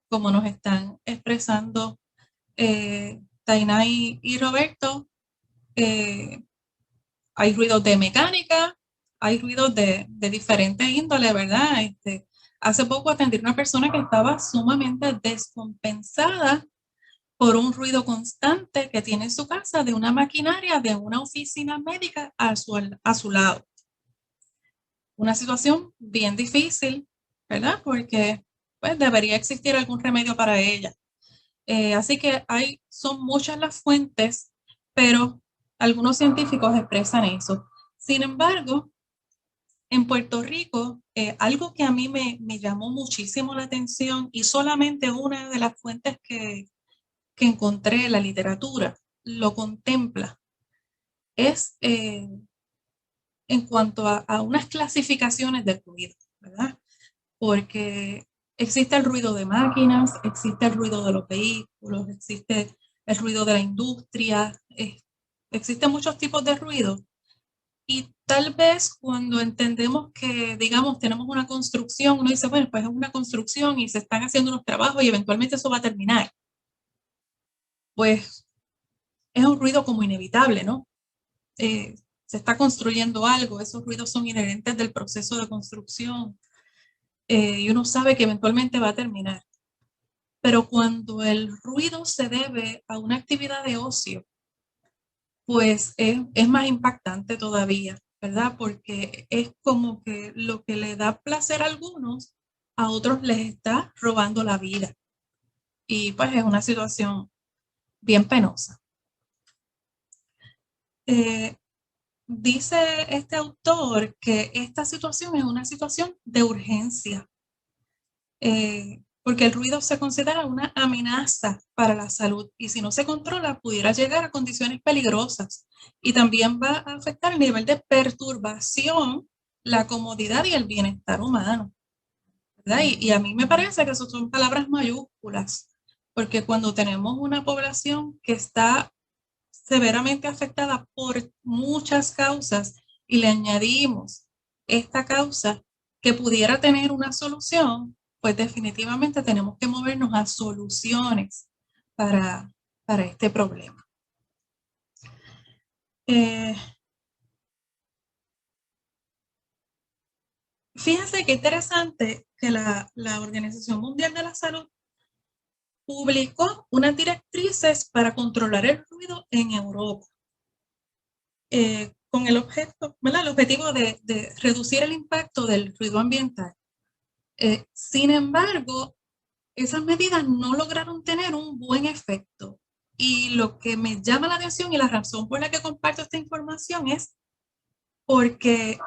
como nos están expresando Tainá y Roberto. Hay ruidos de mecánica, hay ruidos de diferentes índoles, ¿verdad? Hace poco atendí a una persona que estaba sumamente descompensada por un ruido constante que tiene en su casa de una maquinaria de una oficina médica a su lado. Una situación bien difícil, ¿verdad? Porque pues, debería existir algún remedio para ella. Así que son muchas las fuentes, pero algunos científicos expresan eso. Sin embargo, en Puerto Rico, algo que a mí me llamó muchísimo la atención, y solamente una de las fuentes que encontré en la literatura lo contempla, es en cuanto a unas clasificaciones de ruido, ¿verdad? Porque existe el ruido de máquinas, existe el ruido de los vehículos, existe el ruido de la industria, existen muchos tipos de ruido. Y tal vez cuando entendemos que, digamos, tenemos una construcción, uno dice, bueno, pues es una construcción y se están haciendo unos trabajos y eventualmente eso va a terminar. Pues es un ruido como inevitable, ¿no? Se está construyendo algo, esos ruidos son inherentes del proceso de construcción. Y uno sabe que eventualmente va a terminar. Pero cuando el ruido se debe a una actividad de ocio, pues es más impactante todavía, ¿verdad? Porque es como que lo que le da placer a algunos, a otros les está robando la vida. Y pues es una situación bien penosa. Dice este autor que esta situación es una situación de urgencia. Porque el ruido se considera una amenaza para la salud y si no se controla pudiera llegar a condiciones peligrosas y también va a afectar el nivel de perturbación, la comodidad y el bienestar humano, ¿verdad? Y a mí me parece que eso son palabras mayúsculas, porque cuando tenemos una población que está severamente afectada por muchas causas y le añadimos esta causa que pudiera tener una solución, pues definitivamente tenemos que movernos a soluciones para este problema. Fíjense qué interesante que la Organización Mundial de la Salud publicó unas directrices para controlar el ruido en Europa. Con el objetivo de reducir el impacto del ruido ambiental. Sin embargo, esas medidas no lograron tener un buen efecto. Y lo que me llama la atención y la razón por la que comparto esta información es porque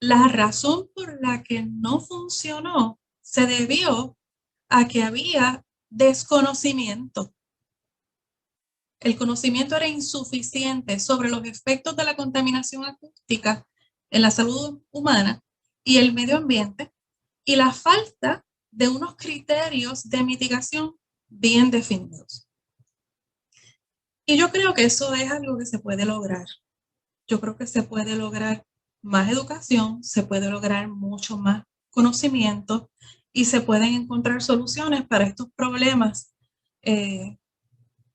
la razón por la que no funcionó se debió a que había desconocimiento. El conocimiento era insuficiente sobre los efectos de la contaminación acústica en la salud humana y el medio ambiente y la falta de unos criterios de mitigación bien definidos. Y yo creo que eso es algo que se puede lograr. Yo creo que se puede lograr más educación, se puede lograr mucho más conocimiento y se pueden encontrar soluciones para estos problemas que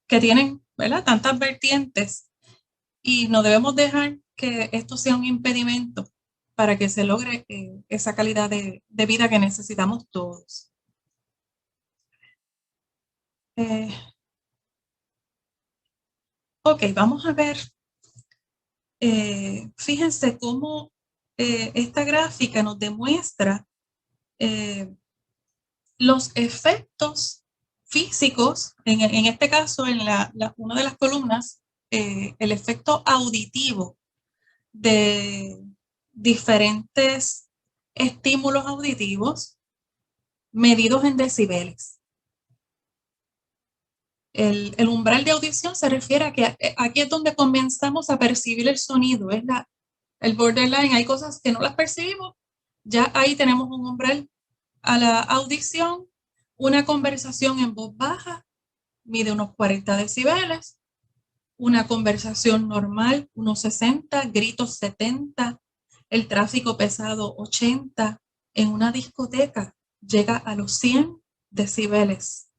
tienen, ¿verdad?, tantas vertientes, y no debemos dejar que esto sea un impedimento para que se logre esa calidad de vida que necesitamos todos. Ok, vamos a ver. Fíjense cómo esta gráfica nos demuestra los efectos físicos, en este caso en una de las columnas, el efecto auditivo de diferentes estímulos auditivos medidos en decibeles. El umbral de audición se refiere a que aquí es donde comenzamos a percibir el sonido, es el borderline. Hay cosas que no las percibimos, ya ahí tenemos un umbral a la audición. Una conversación en voz baja mide unos 40 decibeles. una conversación normal, unos 60, gritos 70, el tráfico pesado 80, en una discoteca llega a los 100 decibeles.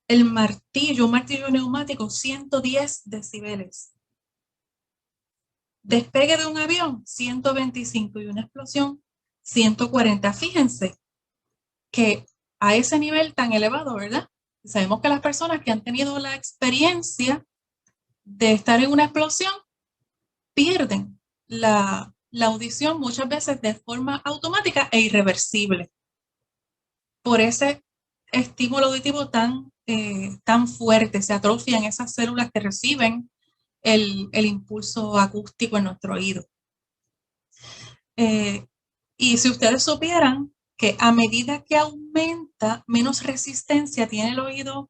Un martillo neumático, 110 decibeles. Despegue de un avión, 125, y una explosión, 140. Fíjense que a ese nivel tan elevado, ¿verdad? Sabemos que las personas que han tenido la experiencia de estar en una explosión pierden la audición muchas veces de forma automática e irreversible por ese estímulo auditivo tan fuerte. Se atrofian esas células que reciben el impulso acústico en nuestro oído. Y si ustedes supieran que a medida que aumenta, menos resistencia tiene el oído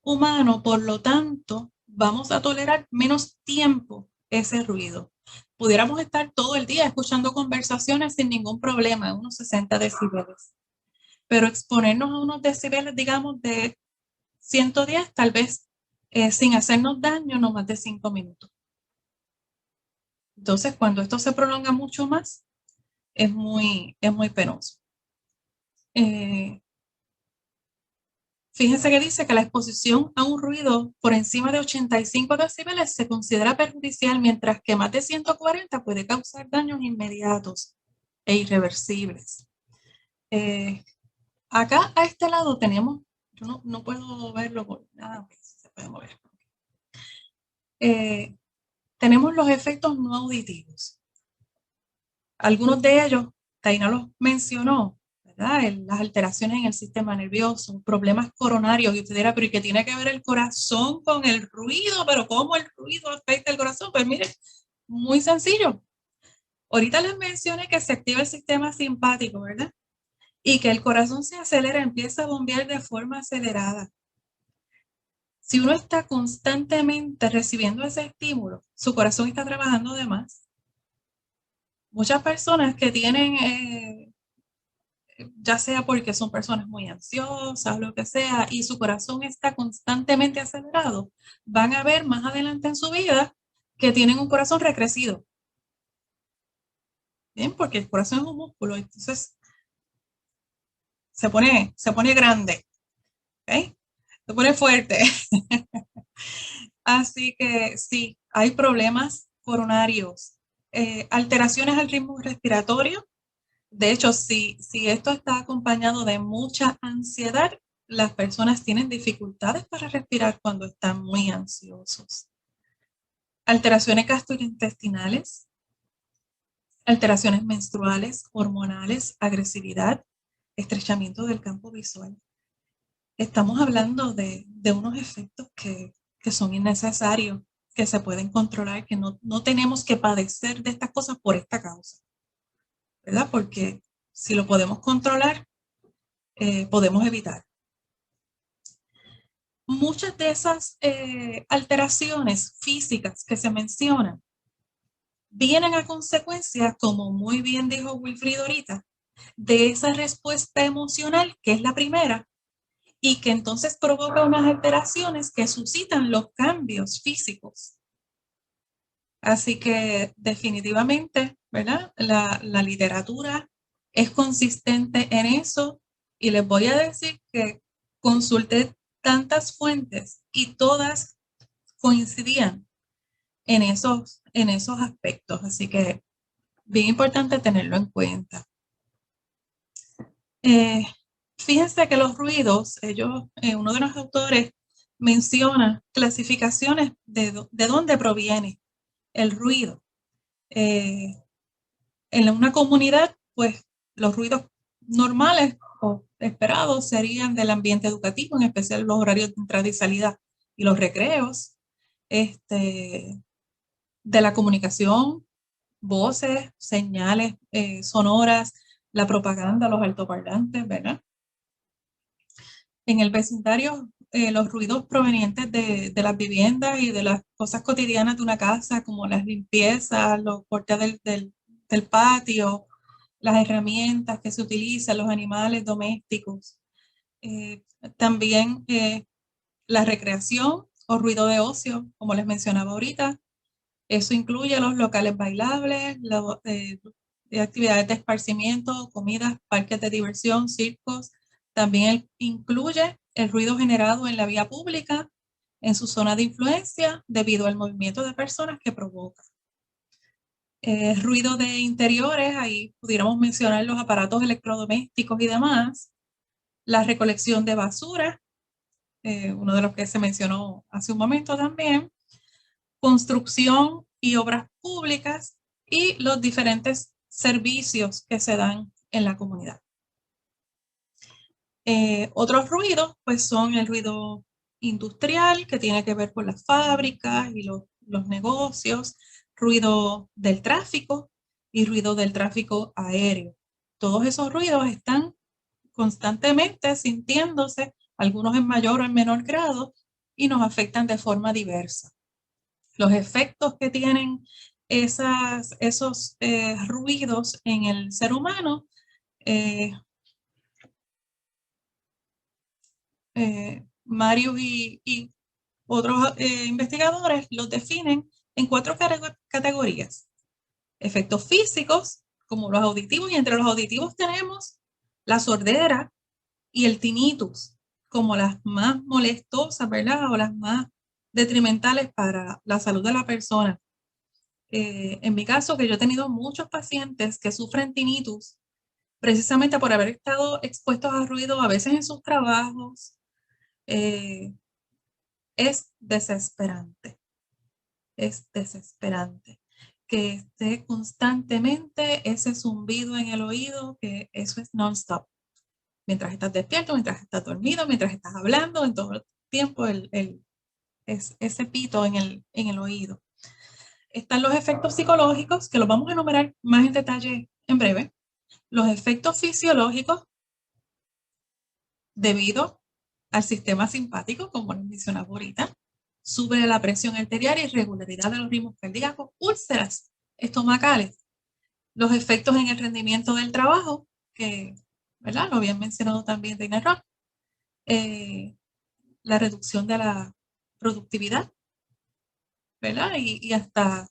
humano, por lo tanto, vamos a tolerar menos tiempo ese ruido. Pudiéramos estar todo el día escuchando conversaciones sin ningún problema, unos 60 decibeles. Pero exponernos a unos decibeles, digamos, de 110, tal vez sin hacernos daño, no más de 5 minutos. Entonces, cuando esto se prolonga mucho más, es muy penoso. Fíjense que dice que la exposición a un ruido por encima de 85 decibeles se considera perjudicial, mientras que más de 140 puede causar daños inmediatos e irreversibles. Acá a este lado tenemos, yo no puedo verlo por nada, se puede mover. Tenemos los efectos no auditivos. Algunos de ellos, Taina los mencionó, ¿verdad? Las alteraciones en el sistema nervioso, problemas coronarios, y usted dirá, pero ¿y qué tiene que ver el corazón con el ruido? ¿Pero cómo el ruido afecta el corazón? Pues mire, muy sencillo. Ahorita les mencioné que se activa el sistema simpático, ¿verdad? Y que el corazón se acelera, empieza a bombear de forma acelerada. Si uno está constantemente recibiendo ese estímulo, su corazón está trabajando de más. Muchas personas que tienen, ya sea porque son personas muy ansiosas, lo que sea, y su corazón está constantemente acelerado, van a ver más adelante en su vida que tienen un corazón recrecido. Bien, porque el corazón es un músculo, entonces se pone grande, ¿okay? Se pone fuerte. Así que sí, hay problemas coronarios, alteraciones al ritmo respiratorio. De hecho, si esto está acompañado de mucha ansiedad, las personas tienen dificultades para respirar cuando están muy ansiosos. Alteraciones gastrointestinales, alteraciones menstruales, hormonales, agresividad, estrechamiento del campo visual. Estamos hablando de unos efectos que son innecesarios, que se pueden controlar, que no tenemos que padecer de estas cosas por esta causa, ¿verdad? Porque si lo podemos controlar, podemos evitar. Muchas de esas alteraciones físicas que se mencionan vienen a consecuencia, como muy bien dijo Wilfrido ahorita, de esa respuesta emocional, que es la primera, y que entonces provoca unas alteraciones que suscitan los cambios físicos. Así que definitivamente, ¿verdad? La literatura es consistente en eso, y les voy a decir que consulté tantas fuentes y todas coincidían en esos aspectos. Así que bien importante tenerlo en cuenta. Fíjense que los ruidos, uno de los autores menciona clasificaciones de dónde proviene el ruido. En una comunidad, pues los ruidos normales o esperados serían del ambiente educativo, en especial los horarios de entrada y salida y los recreos, de la comunicación, voces, señales sonoras, la propaganda, los altoparlantes, ¿verdad? En el vecindario, los ruidos provenientes de las viviendas y de las cosas cotidianas de una casa, como las limpiezas, los cortes del patio, las herramientas que se utilizan, los animales domésticos. También la recreación, o ruido de ocio, como les mencionaba ahorita. Eso incluye los locales bailables, actividades de esparcimiento, comidas, parques de diversión, circos. También incluye el ruido generado en la vía pública, en su zona de influencia, debido al movimiento de personas que provoca. Ruido de interiores, ahí pudiéramos mencionar los aparatos electrodomésticos y demás. La recolección de basura, uno de los que se mencionó hace un momento también. Construcción y obras públicas y los diferentes servicios que se dan en la comunidad. Otros ruidos pues son el ruido industrial, que tiene que ver con las fábricas y los negocios, ruido del tráfico y ruido del tráfico aéreo. Todos esos ruidos están constantemente sintiéndose, algunos en mayor o en menor grado, y nos afectan de forma diversa. Los efectos que tienen esos ruidos en el ser humano, Mario y otros investigadores los definen en 4 categorías. Efectos físicos, como los auditivos, y entre los auditivos tenemos la sordera y el tinnitus, como las más molestosas, ¿verdad? O las más detrimentales para la salud de la persona. En mi caso, que yo he tenido muchos pacientes que sufren tinnitus precisamente por haber estado expuestos a ruido, a veces en sus trabajos, es desesperante. Es desesperante que esté constantemente ese zumbido en el oído, que eso es non-stop. Mientras estás despierto, mientras estás dormido, mientras estás hablando, en todo el tiempo es ese pito en el oído. Están los efectos psicológicos, que los vamos a enumerar más en detalle en breve. Los efectos fisiológicos, debido al sistema simpático, como les mencionaba ahorita, sube la presión arterial, irregularidad de los ritmos cardíacos, úlceras estomacales. Los efectos en el rendimiento del trabajo, que, ¿verdad? Lo habían mencionado también de Rock. La reducción de la productividad, ¿verdad? Y hasta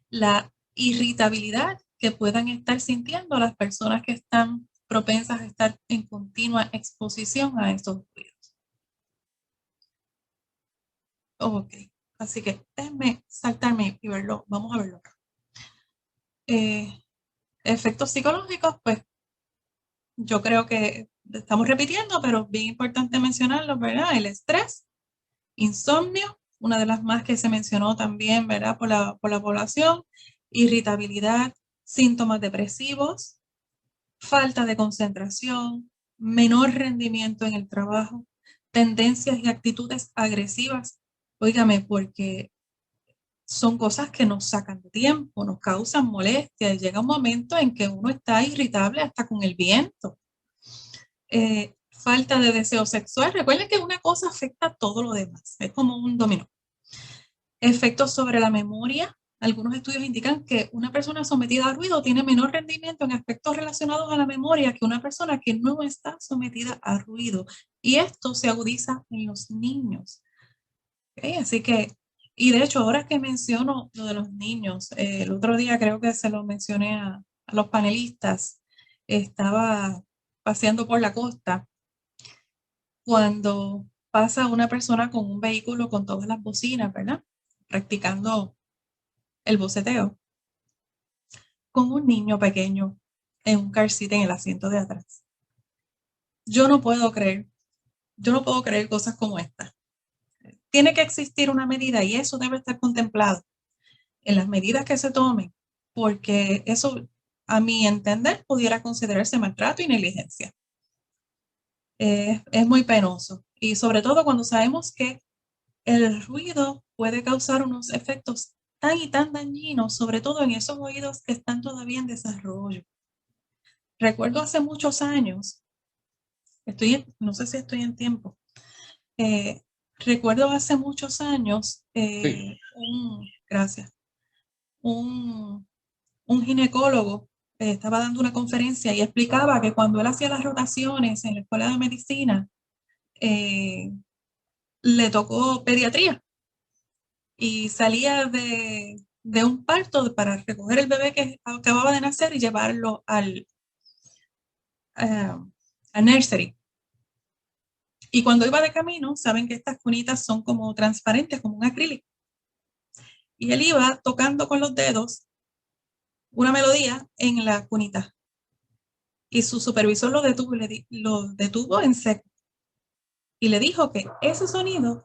la irritabilidad que puedan estar sintiendo las personas que están propensas a estar en continua exposición a estos ruidos. Ok, así que déjenme saltarme y verlo, vamos a verlo acá. Efectos psicológicos, pues yo creo que estamos repitiendo, pero bien importante mencionarlo, ¿verdad? El estrés, insomnio, una de las más que se mencionó también, ¿verdad? Por la población, irritabilidad, síntomas depresivos, falta de concentración, menor rendimiento en el trabajo, tendencias y actitudes agresivas. Óigame, porque son cosas que nos sacan de tiempo, nos causan molestia y llega un momento en que uno está irritable hasta con el viento. Falta de deseo sexual. Recuerden que una cosa afecta a todo lo demás, es como un dominó. Efectos sobre la memoria. Algunos estudios indican que una persona sometida a ruido tiene menor rendimiento en aspectos relacionados a la memoria que una persona que no está sometida a ruido. Y esto se agudiza en los niños. ¿Okay? Así que, y de hecho, ahora que menciono lo de los niños, el otro día creo que se lo mencioné a los panelistas, estaba paseando por la costa cuando pasa una persona con un vehículo con todas las bocinas, ¿verdad? Practicando el boceteo, con un niño pequeño en un car seat en el asiento de atrás. Yo no puedo creer cosas como esta. Tiene que existir una medida y eso debe estar contemplado en las medidas que se tomen, porque eso, a mi entender, pudiera considerarse maltrato y negligencia. Es muy penoso y sobre todo cuando sabemos que el ruido puede causar unos efectos tan y tan dañinos, sobre todo en esos oídos que están todavía en desarrollo. Recuerdo hace muchos años, no sé si estoy en tiempo, recuerdo hace muchos años, Sí. un ginecólogo estaba dando una conferencia y explicaba que cuando él hacía las rotaciones en la escuela de medicina, le tocó pediatría y salía de un parto para recoger el bebé que acababa de nacer y llevarlo al nursery. Y cuando iba de camino, saben que estas cunitas son como transparentes, como un acrílico. Y él iba tocando con los dedos una melodía en la cunita. Y su supervisor lo detuvo en seco. Y le dijo que ese sonido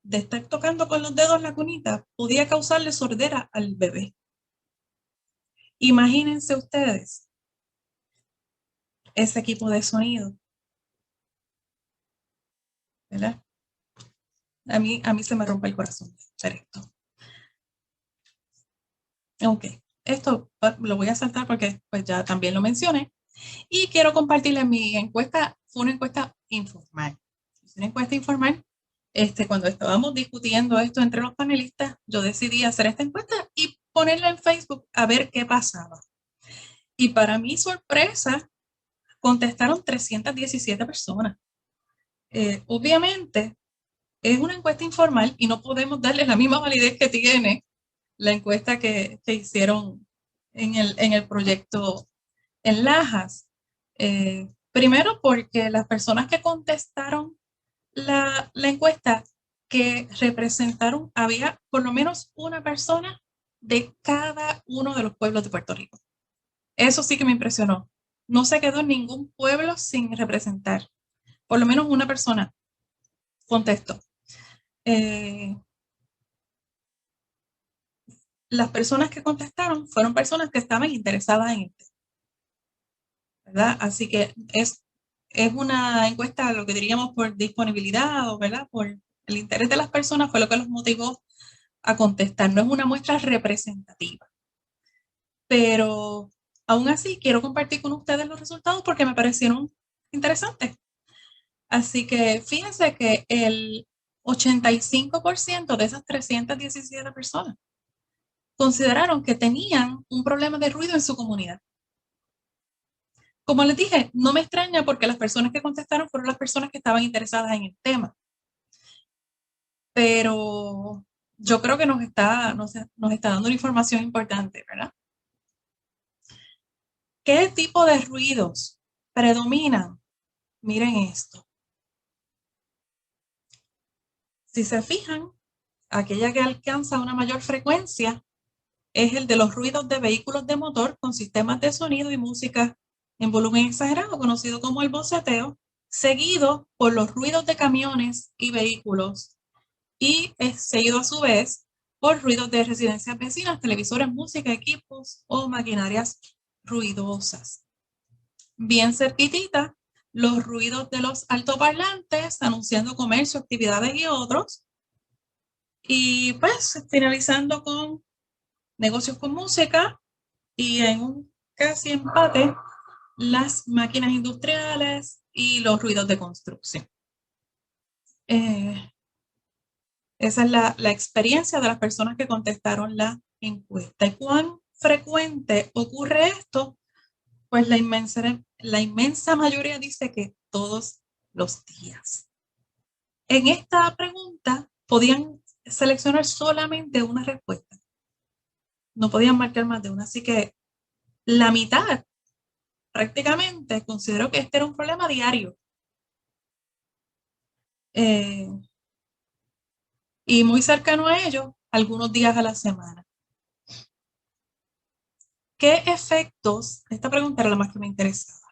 de estar tocando con los dedos la cunita podía causarle sordera al bebé. Imagínense ustedes ese equipo de sonido, ¿verdad? A mí se me rompe el corazón hacer esto. Ok, esto lo voy a saltar porque pues ya también lo mencioné. Y quiero compartirles mi encuesta. Fue una encuesta informal. Una encuesta informal. Cuando estábamos discutiendo esto entre los panelistas, yo decidí hacer esta encuesta y ponerla en Facebook a ver qué pasaba. Y para mi sorpresa, contestaron 317 personas. Obviamente, es una encuesta informal y no podemos darle la misma validez que tiene la encuesta que hicieron en el proyecto en Lajas. Primero porque las personas que contestaron la encuesta que representaron, había por lo menos una persona de cada uno de los pueblos de Puerto Rico. Eso sí que me impresionó. No se quedó ningún pueblo sin representar. Por lo menos una persona contestó. Las personas que contestaron fueron personas que estaban interesadas en esto, ¿verdad? Así que es una encuesta, lo que diríamos por disponibilidad, o ¿verdad? Por el interés de las personas fue lo que los motivó a contestar. No es una muestra representativa. Pero aún así quiero compartir con ustedes los resultados porque me parecieron interesantes. Así que fíjense que el 85% de esas 317 personas consideraron que tenían un problema de ruido en su comunidad. Como les dije, no me extraña porque las personas que contestaron fueron las personas que estaban interesadas en el tema. Pero yo creo que nos está dando una información importante, ¿verdad? ¿Qué tipo de ruidos predominan? Miren esto. Si se fijan, aquella que alcanza una mayor frecuencia es el de los ruidos de vehículos de motor con sistemas de sonido y música en volumen exagerado, conocido como el boceteo, seguido por los ruidos de camiones y vehículos, y es seguido a su vez por ruidos de residencias vecinas, televisores, música, equipos o maquinarias ruidosas. Bien cerquitita, los ruidos de los altoparlantes anunciando comercio, actividades y otros. Y pues finalizando con negocios con música y en un casi empate, las máquinas industriales y los ruidos de construcción. Esa es la experiencia de las personas que contestaron la encuesta. ¿Y cuán frecuente ocurre esto? Pues la inmensa mayoría dice que todos los días. En esta pregunta podían seleccionar solamente una respuesta. No podían marcar más de una, así que la mitad prácticamente consideró que este era un problema diario. Y muy cercano a ello, algunos días a la semana. ¿Qué efectos? Esta pregunta era la más que me interesaba.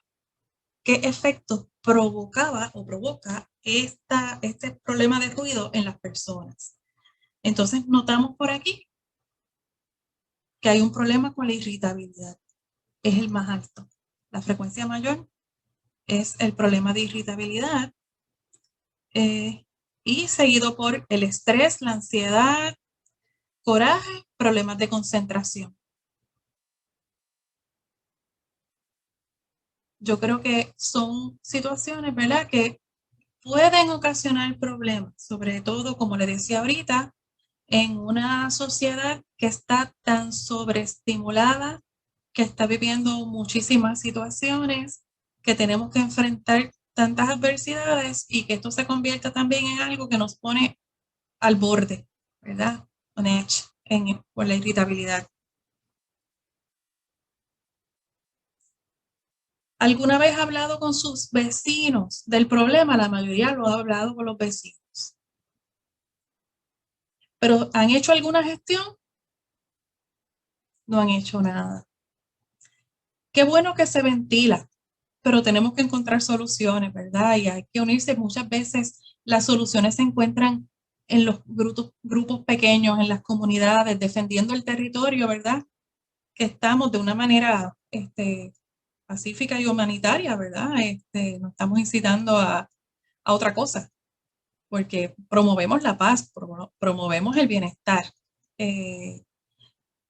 ¿Qué efectos provocaba o provoca este problema de ruido en las personas? Entonces notamos por aquí que hay un problema con la irritabilidad. Es el más alto. La frecuencia mayor es el problema de irritabilidad y seguido por el estrés, la ansiedad, coraje, problemas de concentración. Yo creo que son situaciones, ¿verdad?, que pueden ocasionar problemas, sobre todo, como le decía ahorita, en una sociedad que está tan sobreestimulada, que está viviendo muchísimas situaciones, que tenemos que enfrentar tantas adversidades y que esto se convierta también en algo que nos pone al borde, ¿verdad? un edge por la irritabilidad. ¿Alguna vez ha hablado con sus vecinos del problema? La mayoría lo ha hablado con los vecinos. ¿Pero han hecho alguna gestión? No han hecho nada. Qué bueno que se ventila, pero tenemos que encontrar soluciones, ¿verdad? Y hay que unirse. Muchas veces las soluciones se encuentran en los grupos pequeños, en las comunidades, defendiendo el territorio, ¿verdad? Que estamos de una manera pacífica y humanitaria, ¿verdad? No estamos incitando a otra cosa, porque promovemos la paz, promovemos el bienestar.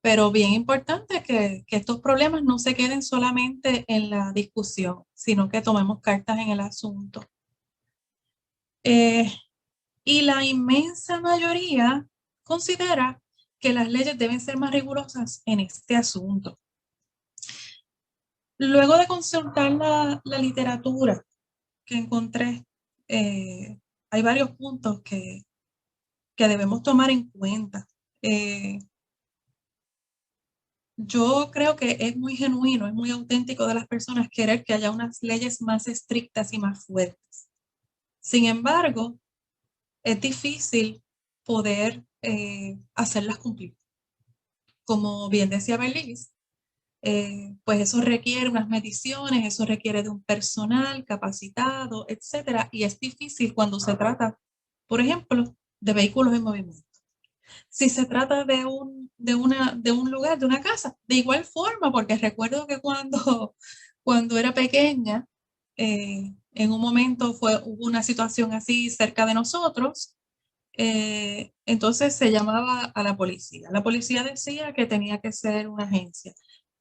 Pero bien importante que estos problemas no se queden solamente en la discusión, sino que tomemos cartas en el asunto. Y la inmensa mayoría considera que las leyes deben ser más rigurosas en este asunto. Luego de consultar la literatura que encontré, hay varios puntos que debemos tomar en cuenta. Yo creo que es muy genuino, es muy auténtico de las personas querer que haya unas leyes más estrictas y más fuertes. Sin embargo, es difícil poder hacerlas cumplir. Como bien decía Belis, pues eso requiere unas mediciones, eso requiere de un personal capacitado, etcétera, y es difícil cuando se trata, por ejemplo, de vehículos en movimiento. Si se trata de un lugar, de una casa, de igual forma, porque recuerdo que cuando era pequeña, en un momento hubo una situación así cerca de nosotros, entonces se llamaba a la policía. La policía decía que tenía que ser una agencia.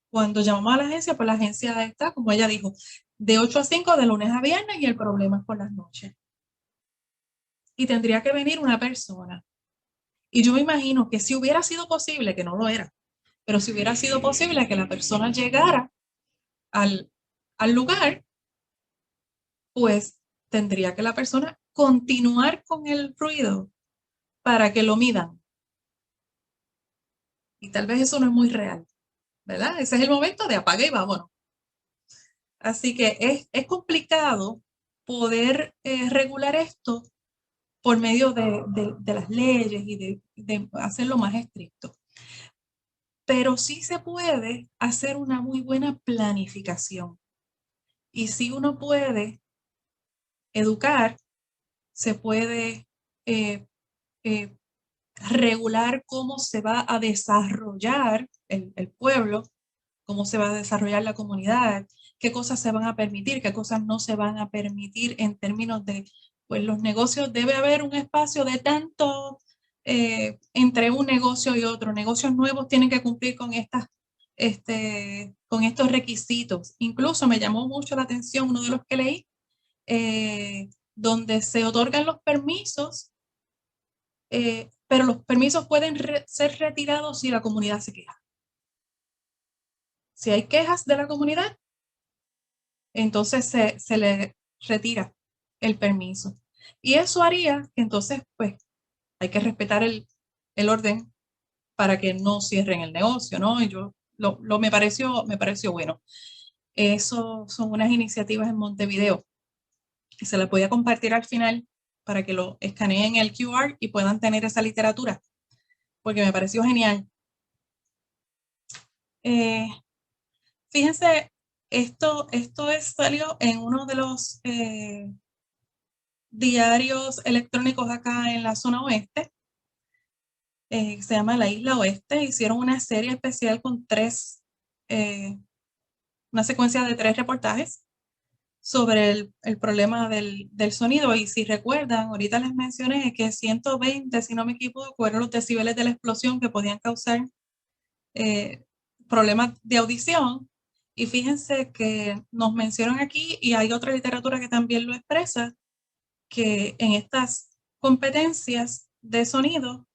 Cuando llamamos a la agencia, pues la agencia está, como ella dijo, de 8 a 5 de lunes a viernes y el problema es por las noches. Y tendría que venir una persona. Y yo me imagino que si hubiera sido posible, que no lo era, pero si hubiera sido posible que la persona llegara al lugar, pues tendría que la persona continuar con el ruido para que lo midan. Y tal vez eso no es muy real, ¿verdad? Ese es el momento de apague y vámonos. Así que es complicado poder regular esto por medio de las leyes y de hacerlo más estricto. Pero sí se puede hacer una muy buena planificación. Y si uno puede educar, se puede regular cómo se va a desarrollar el pueblo, cómo se va a desarrollar la comunidad, qué cosas se van a permitir, qué cosas no se van a permitir en términos de, pues los negocios, debe haber un espacio de tanto entre un negocio y otro. Negocios nuevos tienen que cumplir con con estos requisitos. Incluso me llamó mucho la atención uno de los que leí, donde se otorgan los permisos, pero los permisos pueden ser retirados si la comunidad se queja. Si hay quejas de la comunidad, entonces se le retira el permiso. Y eso haría que entonces, pues, hay que respetar el orden para que no cierren el negocio, ¿no? Y me pareció bueno. Eso son unas iniciativas en Montevideo que se las voy a compartir al final para que lo escaneen el QR y puedan tener esa literatura, porque me pareció genial. Fíjense, esto salió en uno de los diarios electrónicos acá en la zona oeste. Se llama La Isla Oeste. Hicieron una serie especial con una secuencia de 3 reportajes sobre el problema del sonido. Y si recuerdan, ahorita les mencioné que 120, si no me equivoco, eran los decibeles de la explosión que podían causar problemas de audición. Y fíjense que nos mencionan aquí, y hay otra literatura que también lo expresa, que en estas competencias de sonido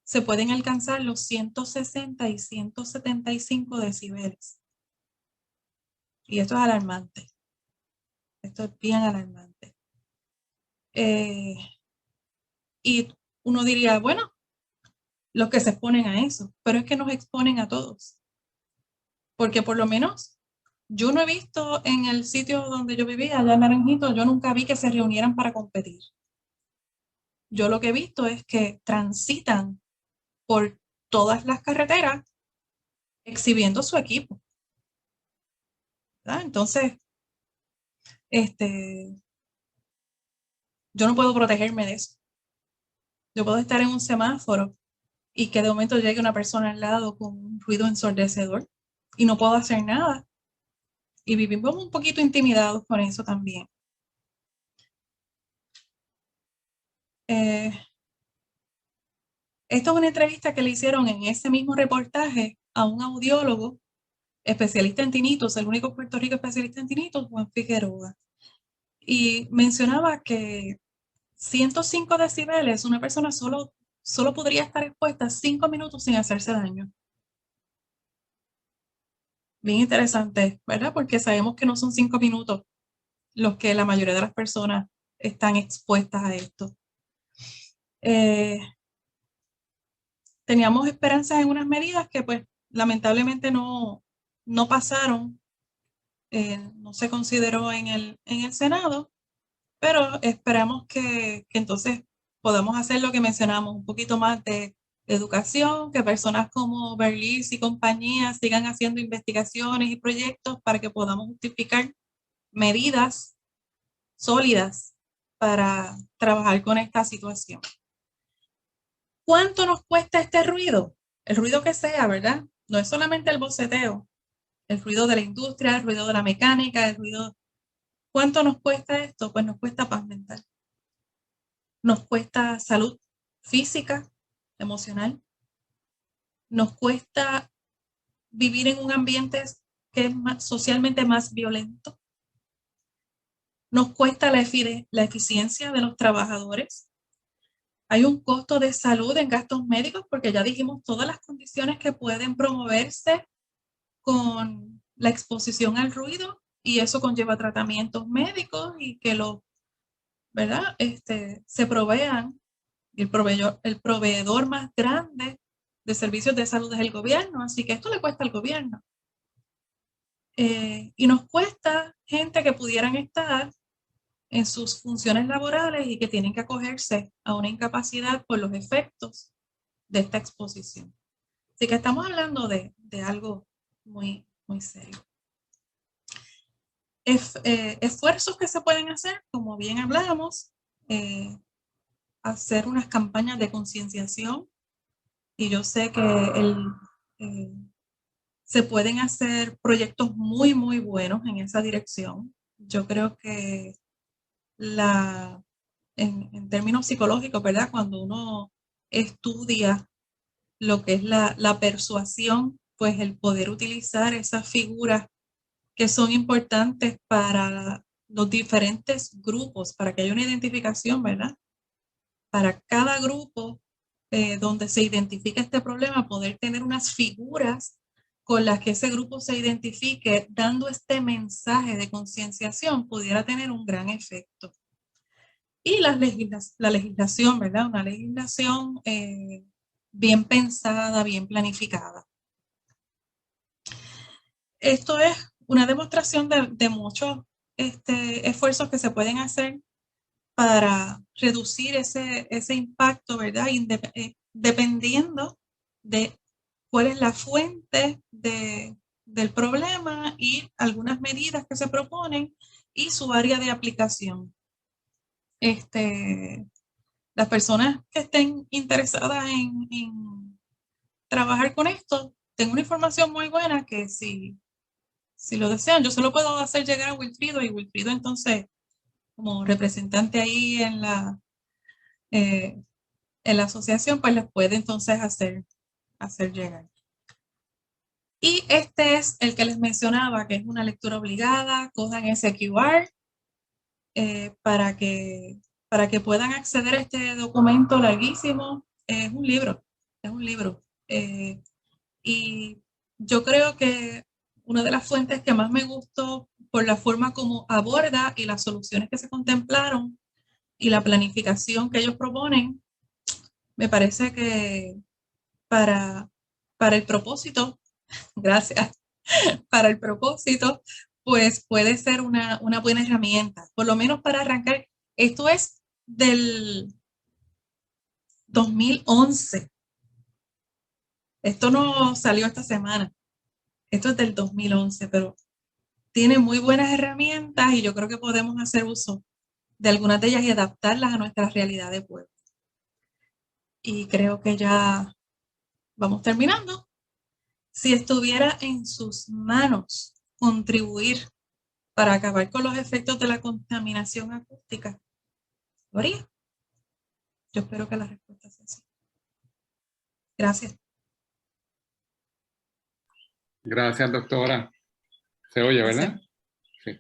se pueden alcanzar los 160 y 175 decibeles. Y esto es alarmante. Esto es bien alarmante. Y uno diría, bueno, los que se exponen a eso, pero es que nos exponen a todos. Porque por lo menos yo no he visto en el sitio donde yo vivía, allá en Naranjito, yo nunca vi que se reunieran para competir. Yo lo que he visto es que transitan por todas las carreteras exhibiendo su equipo, ¿verdad? Entonces, yo no puedo protegerme de eso. Yo puedo estar en un semáforo y que de momento llegue una persona al lado con un ruido ensordecedor y no puedo hacer nada. Y vivimos un poquito intimidados con eso también. Esto es una entrevista que le hicieron en ese mismo reportaje a un audiólogo especialista en tinnitus, el único en Puerto Rico especialista en tinnitus, Juan Figueroa. Y mencionaba que 105 decibeles, una persona solo podría estar expuesta 5 minutos sin hacerse daño. Bien interesante, ¿verdad? Porque sabemos que no son 5 minutos los que la mayoría de las personas están expuestas a esto. Teníamos esperanzas en unas medidas que pues lamentablemente no pasaron, no se consideró en el Senado, pero esperamos que entonces podamos hacer lo que mencionamos, un poquito más de educación, que personas como Berlis y compañía sigan haciendo investigaciones y proyectos para que podamos justificar medidas sólidas para trabajar con esta situación. ¿Cuánto nos cuesta este ruido? El ruido que sea, ¿verdad? No es solamente el boceteo, el ruido de la industria, el ruido de la mecánica, el ruido. ¿Cuánto nos cuesta esto? Pues nos cuesta paz mental. Nos cuesta salud física, emocional. Nos cuesta vivir en un ambiente que es socialmente más violento. Nos cuesta la eficiencia de los trabajadores. Hay un costo de salud en gastos médicos porque ya dijimos todas las condiciones que pueden promoverse con la exposición al ruido y eso conlleva tratamientos médicos y que los, ¿verdad? Se provean. El proveedor más grande de servicios de salud es el gobierno, así que esto le cuesta al gobierno. Y nos cuesta gente que pudieran estar en sus funciones laborales y que tienen que acogerse a una incapacidad por los efectos de esta exposición. Así que estamos hablando de algo muy, muy serio. Esfuerzos que se pueden hacer, como bien hablamos, hacer unas campañas de concienciación y yo sé que se pueden hacer proyectos muy, muy buenos en esa dirección. Yo creo que en términos psicológicos, ¿verdad? Cuando uno estudia lo que es la persuasión, pues el poder utilizar esas figuras que son importantes para los diferentes grupos, para que haya una identificación, ¿verdad? Para cada grupo donde se identifica este problema, poder tener unas figuras con las que ese grupo se identifique, dando este mensaje de concienciación, pudiera tener un gran efecto. Y la legislación, ¿verdad? Una legislación bien pensada, bien planificada. Esto es una demostración de muchos esfuerzos que se pueden hacer para reducir ese impacto, ¿verdad? Dependiendo de cuál es la fuente del problema y algunas medidas que se proponen y su área de aplicación. Las personas que estén interesadas en trabajar con esto, tengo una información muy buena que si lo desean, yo se lo puedo hacer llegar a Wilfrido y Wilfrido entonces como representante ahí en la asociación, pues les puede entonces hacer llegar. Y este es el que les mencionaba, que es una lectura obligada. Cojan ese QR para que puedan acceder a este documento larguísimo. Es un libro. Y yo creo que una de las fuentes que más me gustó por la forma como aborda y las soluciones que se contemplaron y la planificación que ellos proponen, me parece que para el propósito, gracias, para el propósito, pues puede ser una buena herramienta, por lo menos para arrancar. Esto es del 2011. Esto no salió esta semana. Esto es del 2011, pero tiene muy buenas herramientas y yo creo que podemos hacer uso de algunas de ellas y adaptarlas a nuestra realidad de pueblo. Y creo que ya vamos terminando. Si estuviera en sus manos contribuir para acabar con los efectos de la contaminación acústica, ¿lo haría? Yo espero que la respuesta sea sí. Gracias. Gracias, doctora. ¿Se oye, verdad? Sí.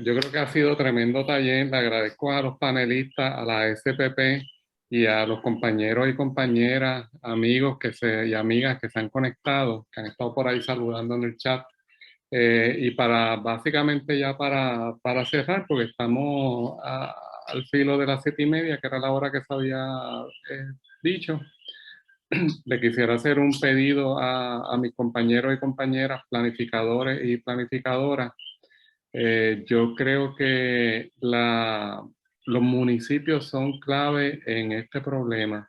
Yo creo que ha sido tremendo taller. Le agradezco a los panelistas, a la SPP y a los compañeros y compañeras, amigos y amigas que se han conectado, que han estado por ahí saludando en el chat. Y básicamente ya para cerrar, porque estamos al filo de las 7:30, que era la hora que se había dicho, le quisiera hacer un pedido a mis compañeros y compañeras, planificadores y planificadoras. Yo creo que los municipios son clave en este problema.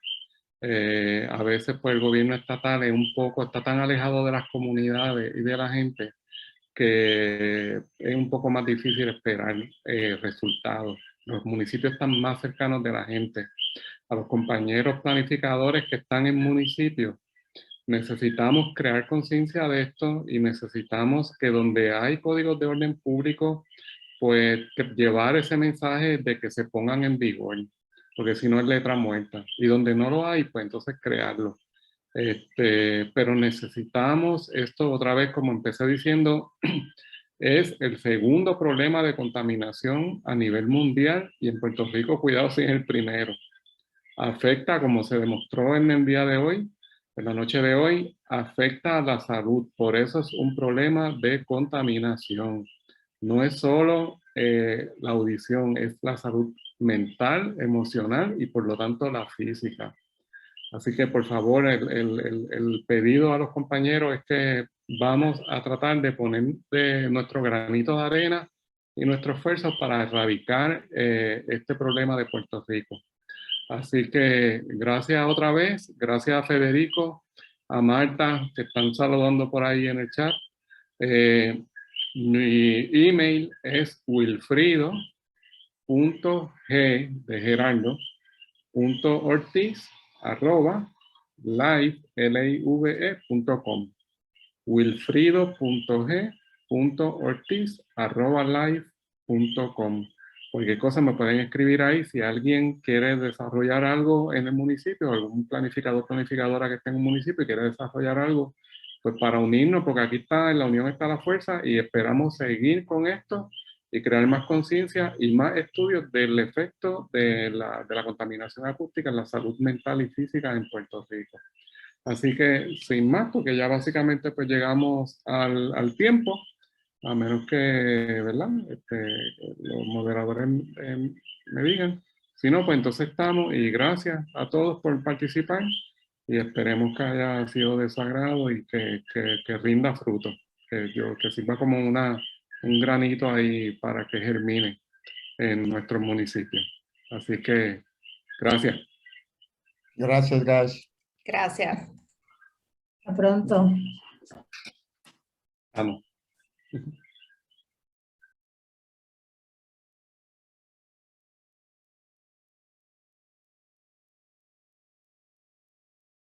A veces pues el gobierno estatal está tan alejado de las comunidades y de la gente que es un poco más difícil esperar resultados. Los municipios están más cercanos de la gente. A los compañeros planificadores que están en municipios, necesitamos crear conciencia de esto y necesitamos que donde hay códigos de orden público, pues llevar ese mensaje de que se pongan en vigor, porque si no es letra muerta. Y donde no lo hay, pues entonces crearlo. Pero necesitamos esto otra vez, como empecé diciendo, es el segundo problema de contaminación a nivel mundial y en Puerto Rico, cuidado si es el primero. Afecta, como se demostró en el día de hoy, en la noche de hoy, afecta a la salud. Por eso es un problema de contaminación. No es solo la audición, es la salud mental, emocional y por lo tanto la física. Así que por favor, el pedido a los compañeros es que vamos a tratar de poner nuestro granito de arena y nuestro esfuerzo para erradicar este problema de Puerto Rico. Así que gracias otra vez, gracias a Federico, a Marta, que están saludando por ahí en el chat. Mi email es wilfrido.g.ortiz@live.com. wilfrido.g.ortiz@live.com. Cualquier cosa me pueden escribir ahí. Si alguien quiere desarrollar algo en el municipio, algún planificadora que esté en un municipio y quiere desarrollar algo, pues para unirnos, porque aquí está, en la unión está la fuerza y esperamos seguir con esto y crear más conciencia y más estudios del efecto de la contaminación acústica en la salud mental y física en Puerto Rico. Así que sin más, porque ya básicamente pues llegamos al tiempo, a menos que, ¿verdad? Los moderadores me digan. Si no, pues entonces estamos y gracias a todos por participar y esperemos que haya sido de su agrado y que rinda fruto, que sirva como un granito ahí para que germine en nuestro municipio. Así que gracias. Gracias, guys. Gracias. Hasta pronto. Vamos.